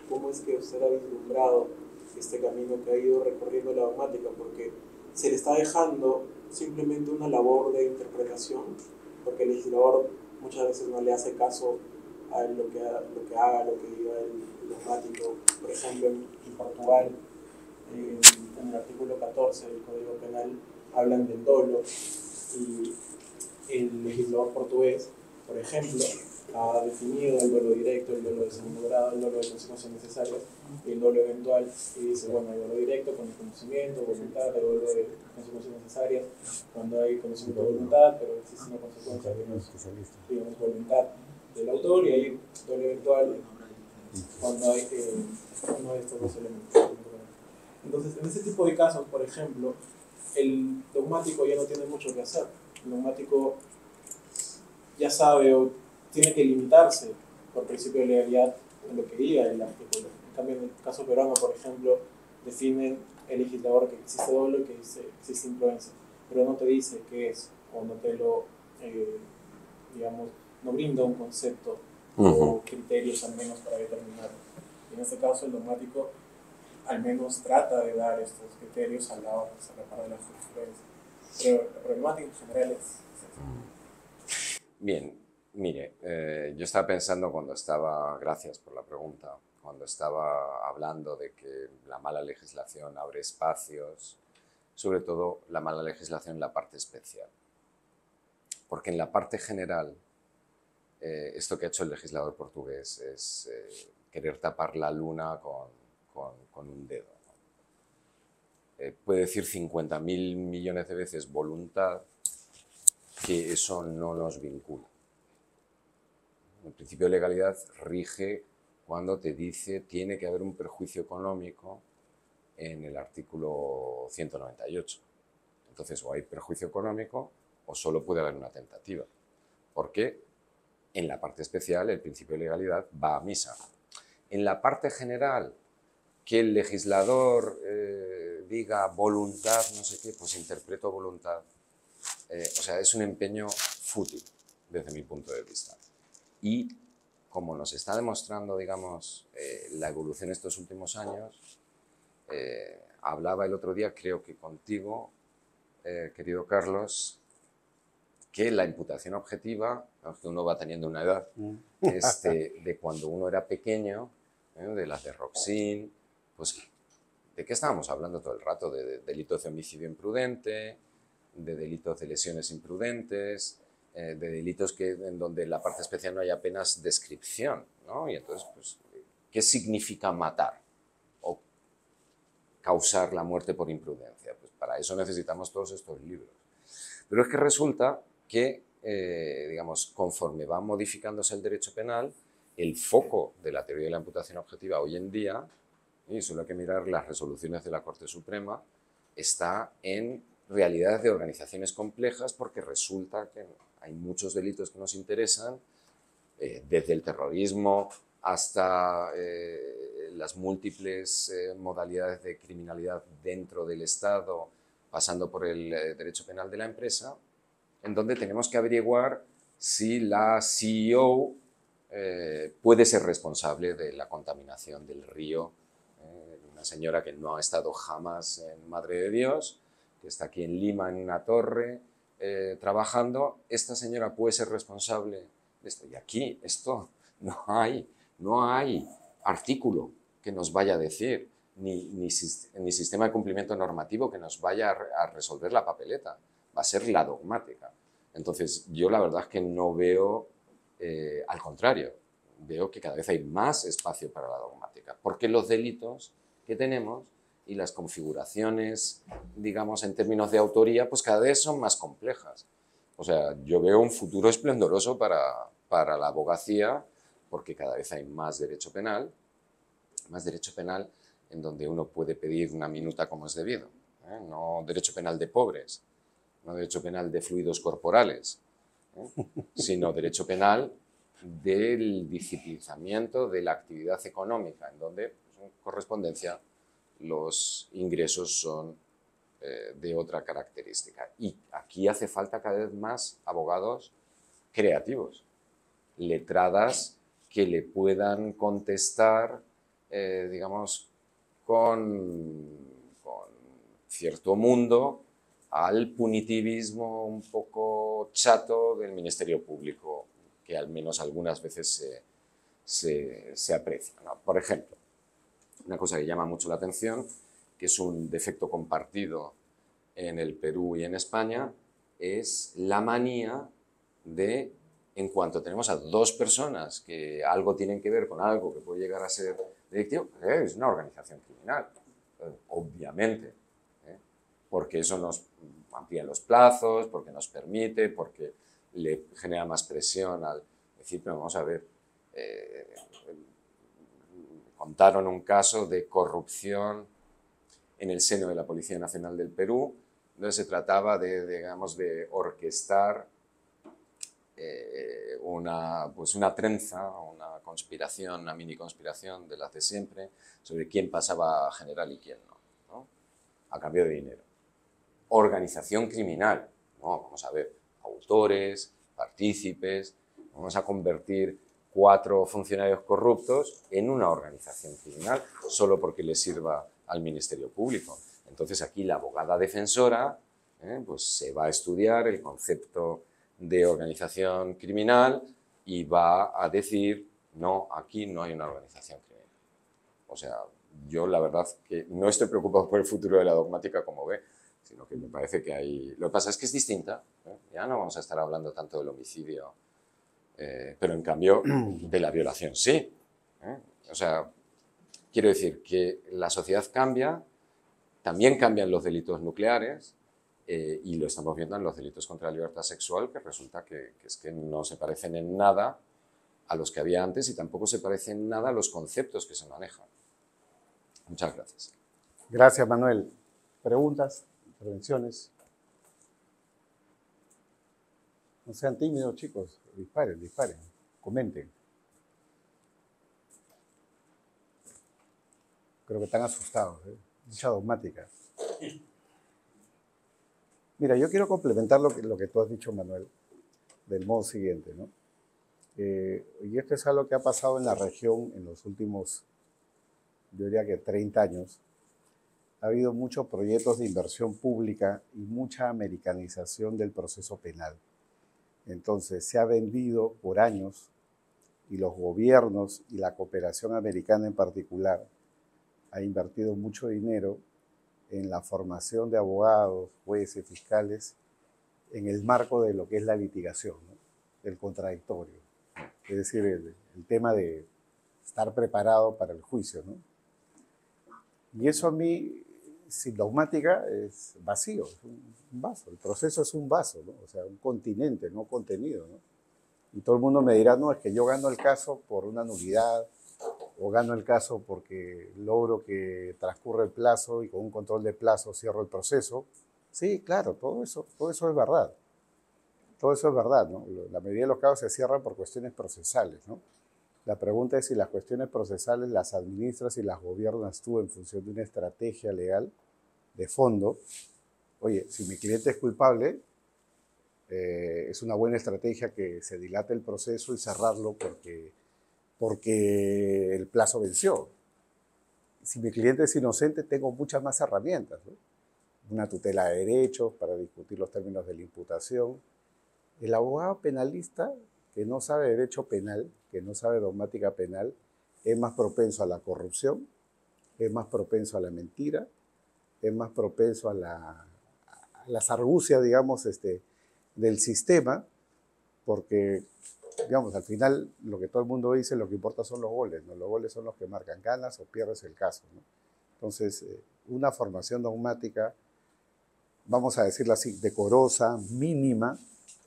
¿cómo es que usted ha vislumbrado este camino que ha ido recorriendo la dogmática? Porque se le está dejando simplemente una labor de interpretación, porque el legislador muchas veces no le hace caso a lo que haga, lo que diga el dogmático. Por ejemplo, en Portugal, en el artículo 14 del Código Penal, hablan del dolo, y el legislador portugués, por ejemplo, ha definido el dolo directo, el dolo de segundo grado, el dolo de consecuencias necesarias y el dolo eventual, y dice, bueno, hay dolo directo con el conocimiento, voluntad, el dolo de consecuencias necesarias, cuando hay conocimiento de voluntad, pero existe una consecuencia que no es, digamos, voluntad del autor, y hay dolo eventual cuando hay uno de estos dos elementos. Entonces, en ese tipo de casos, por ejemplo, el dogmático ya no tiene mucho que hacer. El dogmático ya sabe o tiene que limitarse por principio de legalidad en lo que diga el artículo. En cambio, en el caso peruano, por ejemplo, definen el legislador que existe dolo y que existe imprudencia, pero no te dice qué es, o no te lo, digamos, no brinda un concepto o criterios al menos para determinarlo. Y en este caso, el dogmático al menos trata de dar estos criterios a la hora de separar la jurisprudencia. Pero la problemática en general es... Bien, mire, yo estaba pensando gracias por la pregunta, cuando estaba hablando de que la mala legislación abre espacios, sobre todo la mala legislación en la parte especial. Porque en la parte general, esto que ha hecho el legislador portugués es querer tapar la luna con un dedo. Puede decir 50.000 millones de veces voluntad, que eso no nos vincula. El principio de legalidad rige cuando te dice tiene que haber un perjuicio económico en el artículo 198. Entonces, o hay perjuicio económico o solo puede haber una tentativa. Porque en la parte especial el principio de legalidad va a misa. En la parte general, que el legislador diga voluntad, no sé qué, pues interpreto voluntad. O sea, es un empeño fútil desde mi punto de vista. Y como nos está demostrando, digamos, la evolución estos últimos años, hablaba el otro día, creo que contigo, querido Carlos, que la imputación objetiva, que uno va teniendo una edad, de cuando uno era pequeño, de las de Roxin, pues, ¿de qué estábamos hablando todo el rato? De delitos de homicidio imprudente, de delitos de lesiones imprudentes, de delitos en donde la parte especial no hay apenas descripción, ¿no? Y entonces, pues, ¿qué significa matar o causar la muerte por imprudencia? Pues para eso necesitamos todos estos libros. Pero es que resulta que, digamos, conforme va modificándose el derecho penal, el foco de la teoría de la imputación objetiva hoy en día, y solo hay que mirar las resoluciones de la Corte Suprema, está en realidades de organizaciones complejas, porque resulta que hay muchos delitos que nos interesan, desde el terrorismo hasta las múltiples modalidades de criminalidad dentro del Estado, pasando por el derecho penal de la empresa, en donde tenemos que averiguar si la CEO puede ser responsable de la contaminación del río. Una señora que no ha estado jamás en Madre de Dios, que está aquí en Lima en una torre trabajando, esta señora puede ser responsable de esto. Y aquí esto no hay artículo que nos vaya a decir, ni sistema de cumplimiento normativo que nos vaya a resolver la papeleta. Va a ser la dogmática. Entonces, yo la verdad es que no veo, al contrario, veo que cada vez hay más espacio para la dogmática, porque los delitos que tenemos y las configuraciones, digamos, en términos de autoría, pues cada vez son más complejas. O sea, yo veo un futuro esplendoroso para la abogacía, porque cada vez hay más derecho penal en donde uno puede pedir una minuta como es debido, no derecho penal de pobres, no derecho penal de fluidos corporales, sino derecho penal del disciplinamiento de la actividad económica, en donde, pues, en correspondencia, los ingresos son de otra característica. Y aquí hace falta cada vez más abogados creativos, letradas que le puedan contestar, digamos, con cierto mundo al punitivismo un poco chato del Ministerio Público, que al menos algunas veces se aprecia, ¿no? Por ejemplo, una cosa que llama mucho la atención, que es un defecto compartido en el Perú y en España, es la manía de, en cuanto tenemos a dos personas que algo tienen que ver con algo que puede llegar a ser delictivo, es una organización criminal, obviamente, porque eso nos amplía los plazos, porque nos permite, porque le genera más presión al decir, pero vamos a ver, contaron un caso de corrupción en el seno de la Policía Nacional del Perú, donde se trataba de, digamos, de orquestar una trenza, una conspiración, una mini conspiración de las de siempre, sobre quién pasaba a general y quién no, a cambio de dinero. Organización criminal, no, vamos a ver, autores, partícipes, vamos a convertir 4 funcionarios corruptos en una organización criminal solo porque les sirva al Ministerio Público. Entonces aquí la abogada defensora pues se va a estudiar el concepto de organización criminal y va a decir, no, aquí no hay una organización criminal. O sea, yo la verdad que no estoy preocupado por el futuro de la dogmática como ve, sino que me parece que hay... Lo que pasa es que es distinta, ya no vamos a estar hablando tanto del homicidio, pero en cambio de la violación sí. O sea, quiero decir que la sociedad cambia, también cambian los delitos nucleares, y lo estamos viendo en los delitos contra la libertad sexual, que resulta que es que no se parecen en nada a los que había antes y tampoco se parecen en nada a los conceptos que se manejan. Muchas gracias. Gracias, Manuel. ¿Preguntas? ¿Intervenciones? No sean tímidos, chicos. Disparen, disparen. Comenten. Creo que están asustados, Mucha dogmática. Mira, yo quiero complementar lo que tú has dicho, Manuel, del modo siguiente, ¿no? Y esto es algo que ha pasado en la región en los últimos, yo diría que 30 años. Ha habido muchos proyectos de inversión pública y mucha americanización del proceso penal. Entonces, se ha vendido por años, y los gobiernos y la cooperación americana en particular ha invertido mucho dinero en la formación de abogados, jueces, fiscales, en el marco de lo que es la litigación, ¿no? El contradictorio. Es decir, el tema de estar preparado para el juicio, ¿no? Y eso a mí, sin dogmática, es vacío, es un vaso. El proceso es un vaso, ¿no? O sea, un continente, no contenido, ¿no? Y todo el mundo me dirá, no, es que yo gano el caso por una nulidad, o gano el caso porque logro que transcurra el plazo y con un control de plazo cierro el proceso. Sí, claro, todo eso es verdad. Todo eso es verdad, ¿no? La mayoría de los casos se cierran por cuestiones procesales, ¿no? La pregunta es si las cuestiones procesales las administras y las gobiernas tú en función de una estrategia legal de fondo. Oye, si mi cliente es culpable, es una buena estrategia que se dilate el proceso y cerrarlo porque el plazo venció. Si mi cliente es inocente, tengo muchas más herramientas, ¿no? Una tutela de derechos para discutir los términos de la imputación. El abogado penalista que no sabe derecho penal, que no sabe dogmática penal, es más propenso a la corrupción, es más propenso a la mentira, es más propenso a las argucias, digamos, del sistema, porque, digamos, al final lo que todo el mundo dice, lo que importa son los goles, ¿no? Los goles son los que marcan, ganas o pierdes el caso, ¿no? Entonces, una formación dogmática, vamos a decirlo así, decorosa, mínima,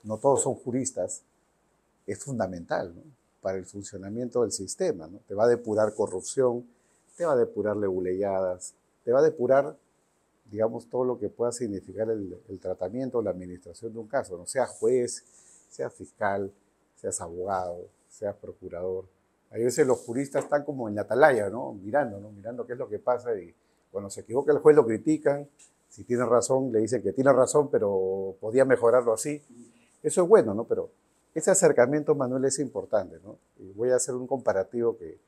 no todos son juristas, es fundamental, ¿no? Para el funcionamiento del sistema, ¿no? Te va a depurar corrupción, te va a depurar leguleyadas, te va a depurar, digamos, todo lo que pueda significar el tratamiento o la administración de un caso, ¿no? Seas juez, seas fiscal, seas abogado, seas procurador. A veces los juristas están como en la atalaya, ¿no? Mirando qué es lo que pasa, y cuando se equivoca el juez lo critican, si tiene razón le dicen que tiene razón, pero podía mejorarlo así. Eso es bueno, ¿no? Pero ese acercamiento, Manuel, es importante, ¿no? Y voy a hacer un comparativo que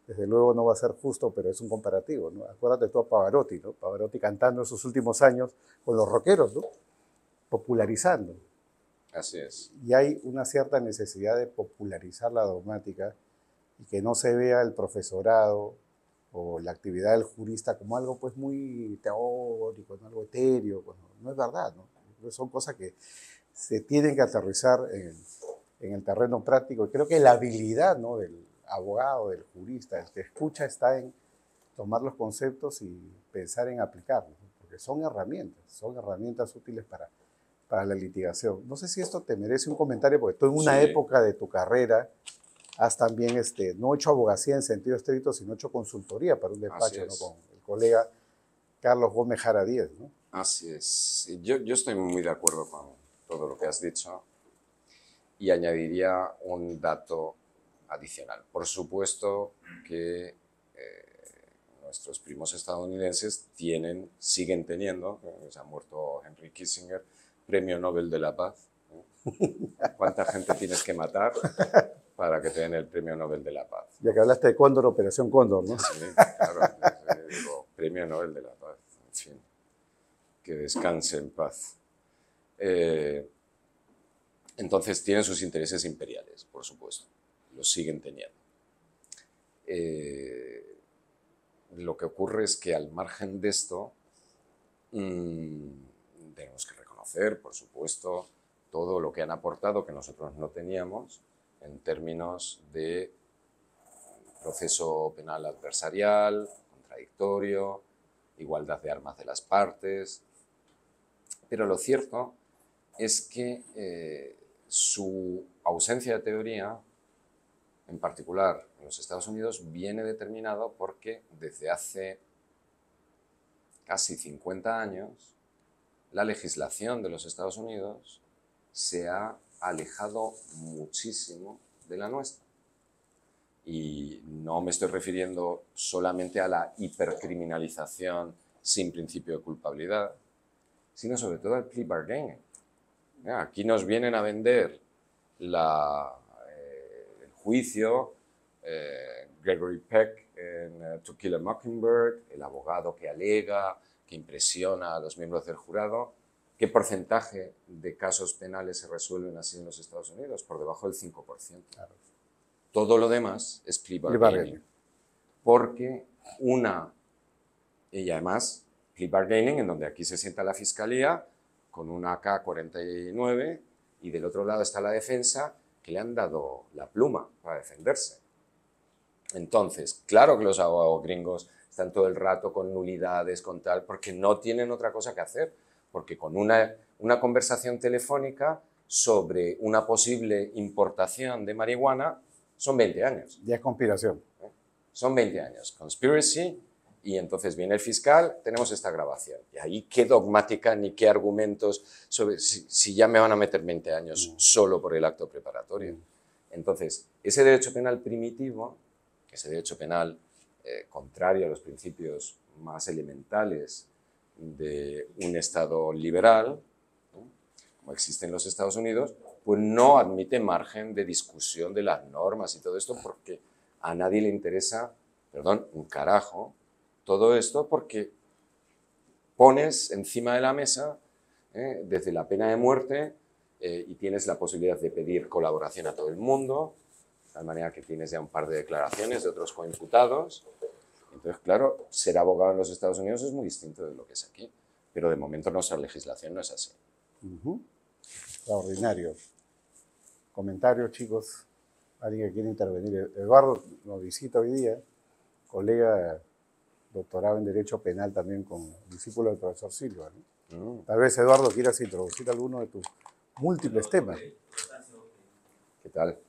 desde luego no va a ser justo, pero es un comparativo, ¿no? Acuérdate tú a Pavarotti, ¿no? Pavarotti cantando en sus últimos años con los rockeros, ¿no? Popularizando. Así es. Y hay una cierta necesidad de popularizar la dogmática y que no se vea el profesorado o la actividad del jurista como algo pues muy teórico, ¿no? Algo etéreo, pues, no es verdad, ¿no? Son cosas que se tienen que aterrizar en el terreno práctico. Y creo que la habilidad, ¿no?, del abogado, del jurista, el que escucha, está en tomar los conceptos y pensar en aplicarlos, ¿no? Porque son herramientas útiles para la litigación. No sé si esto te merece un comentario, porque tú en una Sí. época de tu carrera has también no hecho abogacía en sentido estricto, sino hecho consultoría para un despacho, ¿no?, es. con el colega Carlos Gómez Jara Díez, ¿no? Así es. Sí, yo estoy muy de acuerdo con todo lo que has dicho y añadiría un dato adicional. Por supuesto que nuestros primos estadounidenses siguen teniendo, se ha muerto Henry Kissinger, Premio Nobel de la Paz. ¿Cuánta gente tienes que matar para que te den el Premio Nobel de la Paz? Ya que hablaste de Cóndor, Operación Cóndor, ¿no? Sí, claro, digo, Premio Nobel de la Paz, en fin, que descanse en paz. Entonces tienen sus intereses imperiales, por supuesto, los siguen teniendo. Lo que ocurre es que al margen de esto, tenemos que reconocer, por supuesto, todo lo que han aportado que nosotros no teníamos en términos de proceso penal adversarial, contradictorio, igualdad de armas de las partes. Pero lo cierto es que su ausencia de teoría, en particular en los Estados Unidos, viene determinado porque desde hace casi 50 años la legislación de los Estados Unidos se ha alejado muchísimo de la nuestra. Y no me estoy refiriendo solamente a la hipercriminalización sin principio de culpabilidad, sino sobre todo al plea bargaining. Aquí nos vienen a vender el juicio, Gregory Peck en To Kill a Mockingbird, el abogado que alega, que impresiona a los miembros del jurado. ¿Qué porcentaje de casos penales se resuelven así en los Estados Unidos? Por debajo del 5%. Claro. Todo lo demás es plea bargaining. Porque y además, plea bargaining en donde aquí se sienta la fiscalía con una AK-49 y del otro lado está la defensa, que le han dado la pluma para defenderse. Entonces, claro que los abogados gringos están todo el rato con nulidades, con tal, porque no tienen otra cosa que hacer, porque con una conversación telefónica sobre una posible importación de marihuana son 20 años. Ya es conspiración. Son 20 años. Conspiracy, y entonces viene el fiscal, tenemos esta grabación. Y ahí qué dogmática ni qué argumentos sobre si ya me van a meter 20 años solo por el acto preparatorio. Entonces, ese derecho penal primitivo, ese derecho penal contrario a los principios más elementales de un Estado liberal, ¿no?, como existe en los Estados Unidos, pues no admite margen de discusión de las normas y todo esto, porque a nadie le interesa, perdón, un carajo, todo esto, porque pones encima de la mesa desde la pena de muerte y tienes la posibilidad de pedir colaboración a todo el mundo, de tal manera que tienes ya un par de declaraciones de otros coimputados. Entonces, claro, ser abogado en los Estados Unidos es muy distinto de lo que es aquí, pero de momento nuestra legislación no es así. Extraordinario. Comentarios, chicos. Alguien que quiere intervenir. Eduardo nos visita hoy día, colega doctorado en Derecho Penal también con discípulo del profesor Silva, ¿no? Tal vez, Eduardo, quieras introducir alguno de tus múltiples temas. ¿Qué tal?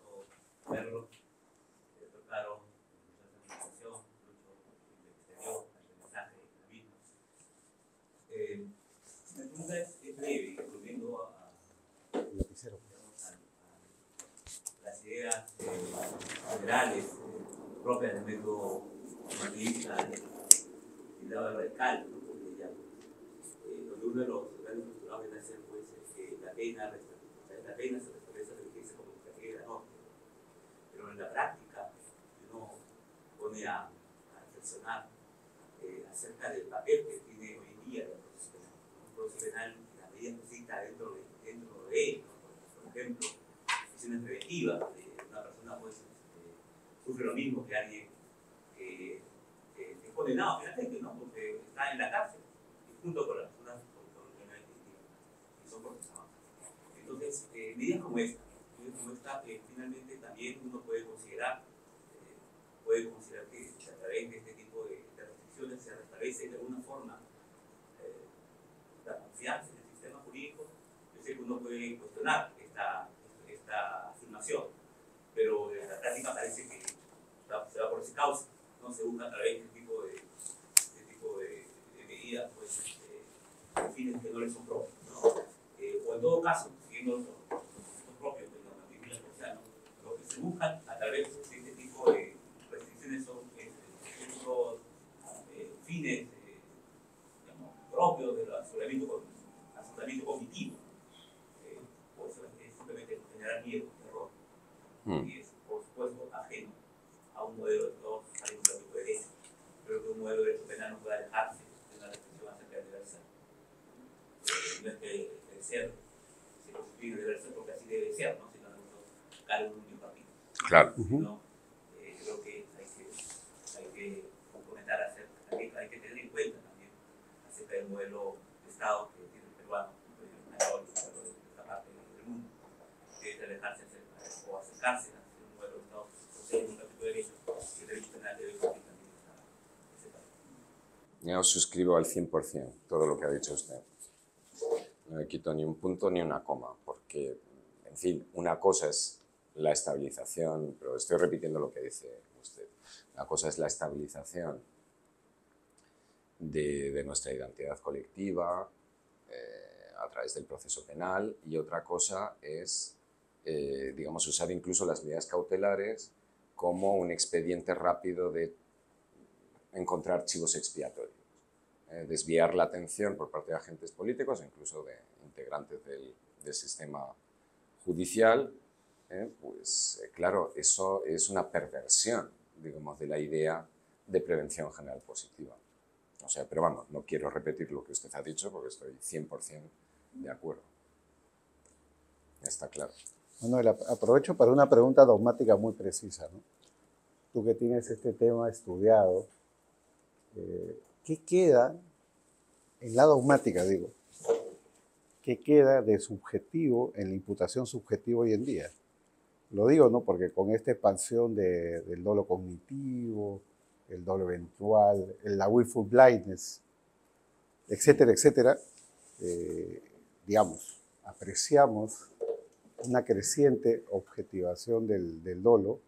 Mi pregunta es breve, volviendo a las ideas generales propias del método humanista y lado radical, ¿no?, donde uno de los grandes postulados viene a ser pues, que la pena se restablece la justicia como estrategia de la norma. Pero en la práctica, uno pone a reflexionar acerca del papel que tiene hoy en día el proceso penal. Un proceso penal, en la medida que exista dentro de él, ¿no? Por ejemplo, acciones preventivas de una persona pues, sufre lo mismo que alguien que es condenado finalmente, ¿no? Porque está en la cárcel junto con las personas con enfermedad y son procesados. Entonces, medidas como esta finalmente también uno puede considerar que a través de este tipo de restricciones se restablece de alguna forma la confianza en el sistema jurídico. Yo sé que uno puede cuestionar esta afirmación, pero en la práctica parece que se va por ese cauce, ¿no? Se busca a través de este tipo de medidas, pues, fines que no les son propios, ¿no? O en todo caso, siguiendo los propios de la normativa social, ¿no? Lo que se busca a través de este tipo de restricciones son estos fines digamos, propios del aseguramiento cognitivo, o simplemente generar miedo, terror, y es por supuesto ajeno a un modelo de Estado democrático de derecho. Creo que un modelo de derecho penal no puede alejarse de una reflexión acerca del deber ser. No es que el ser se constituye en el deber ser porque así debe ser, ¿no? Sino que cae en un único capítulo. Claro. ¿No? Creo que hay que comentar hay que tener en cuenta también acerca del modelo de Estado que tiene el peruano, de esta parte del mundo, que es alejarse o acercarse a un modelo de Estado social democrático de derecho, y el derecho penal debe cumplir también ese papel. Yo suscribo al 100% todo lo que ha dicho usted. No le quito ni un punto ni una coma, porque, en fin, una cosa es la estabilización, pero estoy repitiendo lo que dice usted. Una cosa es la estabilización de nuestra identidad colectiva a través del proceso penal, y otra cosa es, digamos, usar incluso las medidas cautelares como un expediente rápido de encontrar chivos expiatorios. Desviar la atención por parte de agentes políticos, incluso de integrantes del sistema judicial, pues claro, eso es una perversión, digamos, de la idea de prevención general positiva. O sea, pero vamos, no quiero repetir lo que usted ha dicho porque estoy 100% de acuerdo. Está claro. Manuel, aprovecho para una pregunta dogmática muy precisa, ¿no? Tú que tienes este tema estudiado, ¿qué queda en la dogmática, digo? ¿Qué queda de subjetivo en la imputación subjetiva hoy en día? Lo digo, ¿no? Porque con esta expansión del dolo cognitivo, el dolo eventual, la willful blindness, etcétera, etcétera, digamos, apreciamos una creciente objetivación del dolo,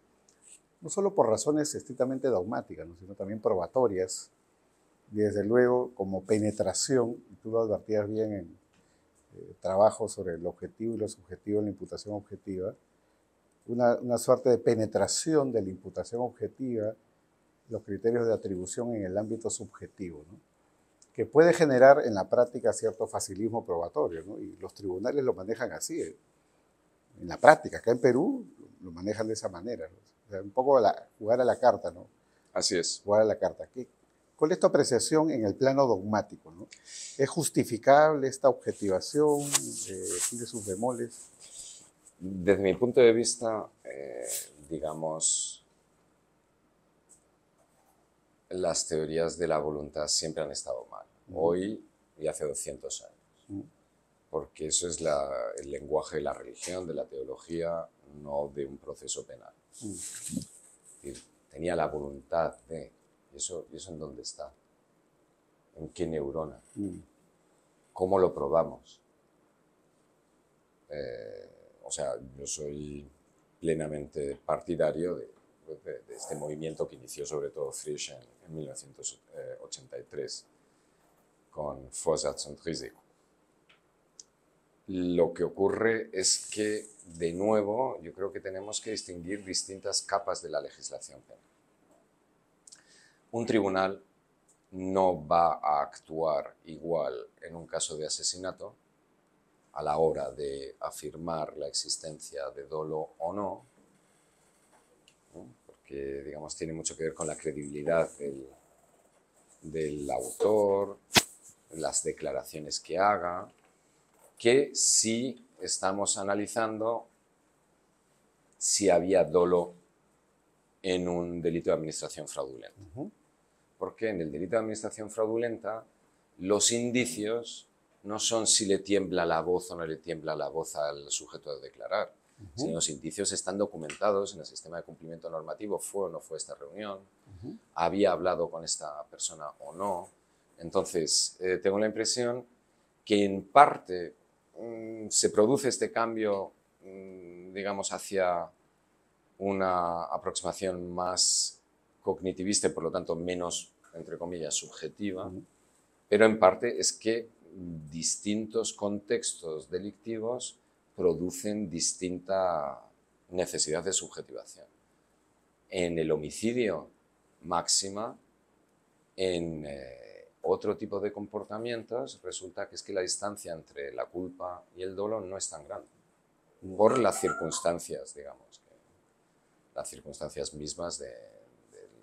no solo por razones estrictamente dogmáticas, ¿no? Sino también probatorias, y desde luego como penetración, y tú lo advertías bien en trabajo sobre el objetivo y lo subjetivo en la imputación objetiva, una suerte de penetración de la imputación objetiva, los criterios de atribución en el ámbito subjetivo, ¿no? Que puede generar en la práctica cierto facilismo probatorio, ¿no? Y los tribunales lo manejan así, en la práctica. Acá en Perú lo manejan de esa manera, ¿no? O sea, un poco jugar a la carta, ¿no? Así es. Jugar a la carta. ¿Cuál es tu apreciación en el plano dogmático, ¿no? ¿Es justificable esta objetivación? ¿Tiene sus bemoles? Desde mi punto de vista, digamos, las teorías de la voluntad siempre han estado mal. Hoy y hace 200 años. Porque eso es el lenguaje de la religión, de la teología, no de un proceso penal. Es decir, tenía la voluntad de... ¿Y eso en dónde está? ¿En qué neurona? ¿Cómo lo probamos? O sea, yo soy plenamente partidario de este movimiento que inició sobre todo Frisch en 1983 con Vorsatz und Risiko. Lo que ocurre es que, de nuevo, yo creo que tenemos que distinguir distintas capas de la legislación penal. Un tribunal no va a actuar igual en un caso de asesinato a la hora de afirmar la existencia de dolo o no, porque, digamos, tiene mucho que ver con la credibilidad del autor, las declaraciones que haga, que si estamos analizando si había dolo en un delito de administración fraudulenta. Porque en el delito de administración fraudulenta los indicios no son si le tiembla la voz o no le tiembla la voz al sujeto de declarar, sino los indicios están documentados en el sistema de cumplimiento normativo, fue o no fue esta reunión, había hablado con esta persona o no. Entonces, tengo la impresión que en parte se produce este cambio, digamos, hacia una aproximación más cognitivista y por lo tanto menos, entre comillas, subjetiva, pero en parte es que distintos contextos delictivos producen distinta necesidad de subjetivación. En el homicidio, máxima. En otro tipo de comportamientos resulta que es que la distancia entre la culpa y el dolo no es tan grande, por las circunstancias, digamos, las circunstancias mismas del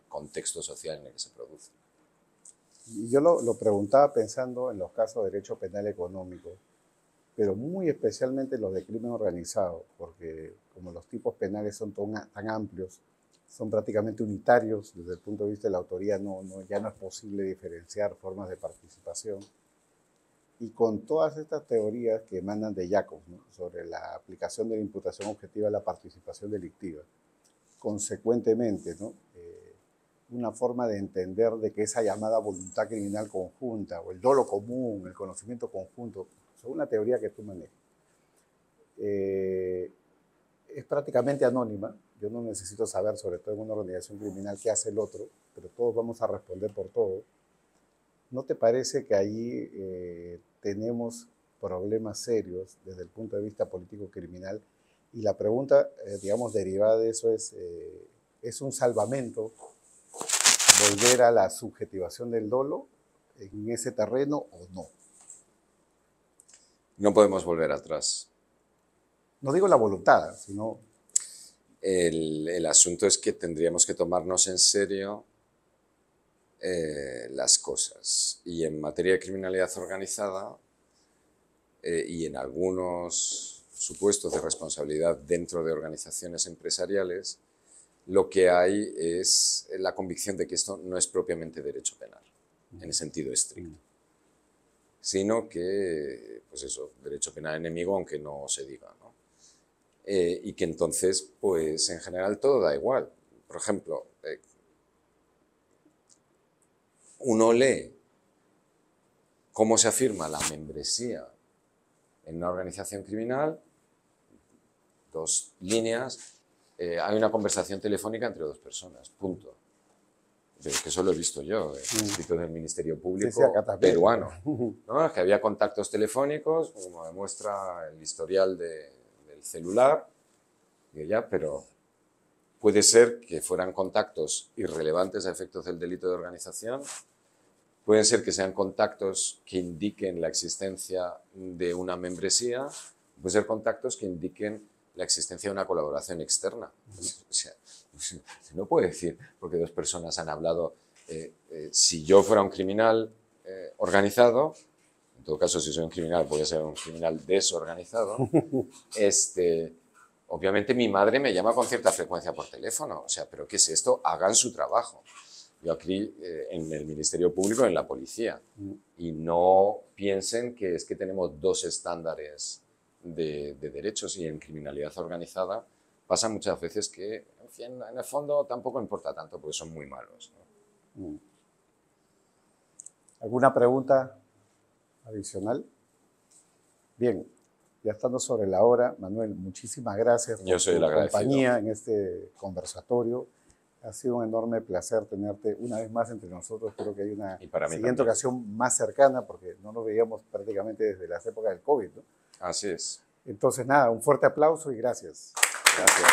contexto social en el que se produce. Y yo lo preguntaba pensando en los casos de derecho penal económico, pero muy especialmente los de crimen organizado, porque como los tipos penales son tan amplios, son prácticamente unitarios desde el punto de vista de la autoría, ya no es posible diferenciar formas de participación. Y con todas estas teorías que emanan de Jacob, ¿no?, sobre la aplicación de la imputación objetiva a la participación delictiva, consecuentemente, ¿no?, una forma de entender de que esa llamada voluntad criminal conjunta o el dolo común, el conocimiento conjunto, según la teoría que tú manejas, es prácticamente anónima. Yo no necesito saber, sobre todo en una organización criminal, qué hace el otro, pero todos vamos a responder por todo. ¿No te parece que ahí tenemos problemas serios desde el punto de vista político-criminal? Y la pregunta, digamos, derivada de eso ¿es un salvamento volver a la subjetivación del dolo en ese terreno o no? No podemos volver atrás. No digo la voluntad, sino... El asunto es que tendríamos que tomarnos en serio las cosas. Y en materia de criminalidad organizada y en algunos supuestos de responsabilidad dentro de organizaciones empresariales, lo que hay es la convicción de que esto no es propiamente derecho penal, en el sentido estricto, sino que, pues eso, derecho penal enemigo, aunque no se diga, ¿no? Y que entonces, pues en general todo da igual. Por ejemplo, uno lee cómo se afirma la membresía en una organización criminal, 2 líneas, hay una conversación telefónica entre 2 personas, punto. Pero que eso lo he visto yo, escrito del Ministerio Público peruano, ¿no? Que había contactos telefónicos, como demuestra el historial del celular, pero puede ser que fueran contactos irrelevantes a efectos del delito de organización, pueden ser que sean contactos que indiquen la existencia de una membresía, pueden ser contactos que indiquen la existencia de una colaboración externa. O sea, se no puede decir, porque 2 personas han hablado, si yo fuera un criminal organizado, en todo caso si soy un criminal, voy a ser un criminal desorganizado, obviamente mi madre me llama con cierta frecuencia por teléfono, o sea, ¿pero qué es esto? Hagan su trabajo. Yo aquí, en el Ministerio Público, en la policía, y no piensen que es que tenemos 2 estándares de derechos, y en criminalidad organizada pasa muchas veces que, en fin, en el fondo tampoco importa tanto porque son muy malos, ¿no? ¿Alguna pregunta adicional? Bien, ya estando sobre la hora, Manuel, muchísimas gracias por tu compañía en este conversatorio. Ha sido un enorme placer tenerte una vez más entre nosotros. Espero que haya una siguiente ocasión más cercana, porque no nos veíamos prácticamente desde las épocas del COVID, ¿no? Así es. Entonces, nada, un fuerte aplauso y gracias. Gracias.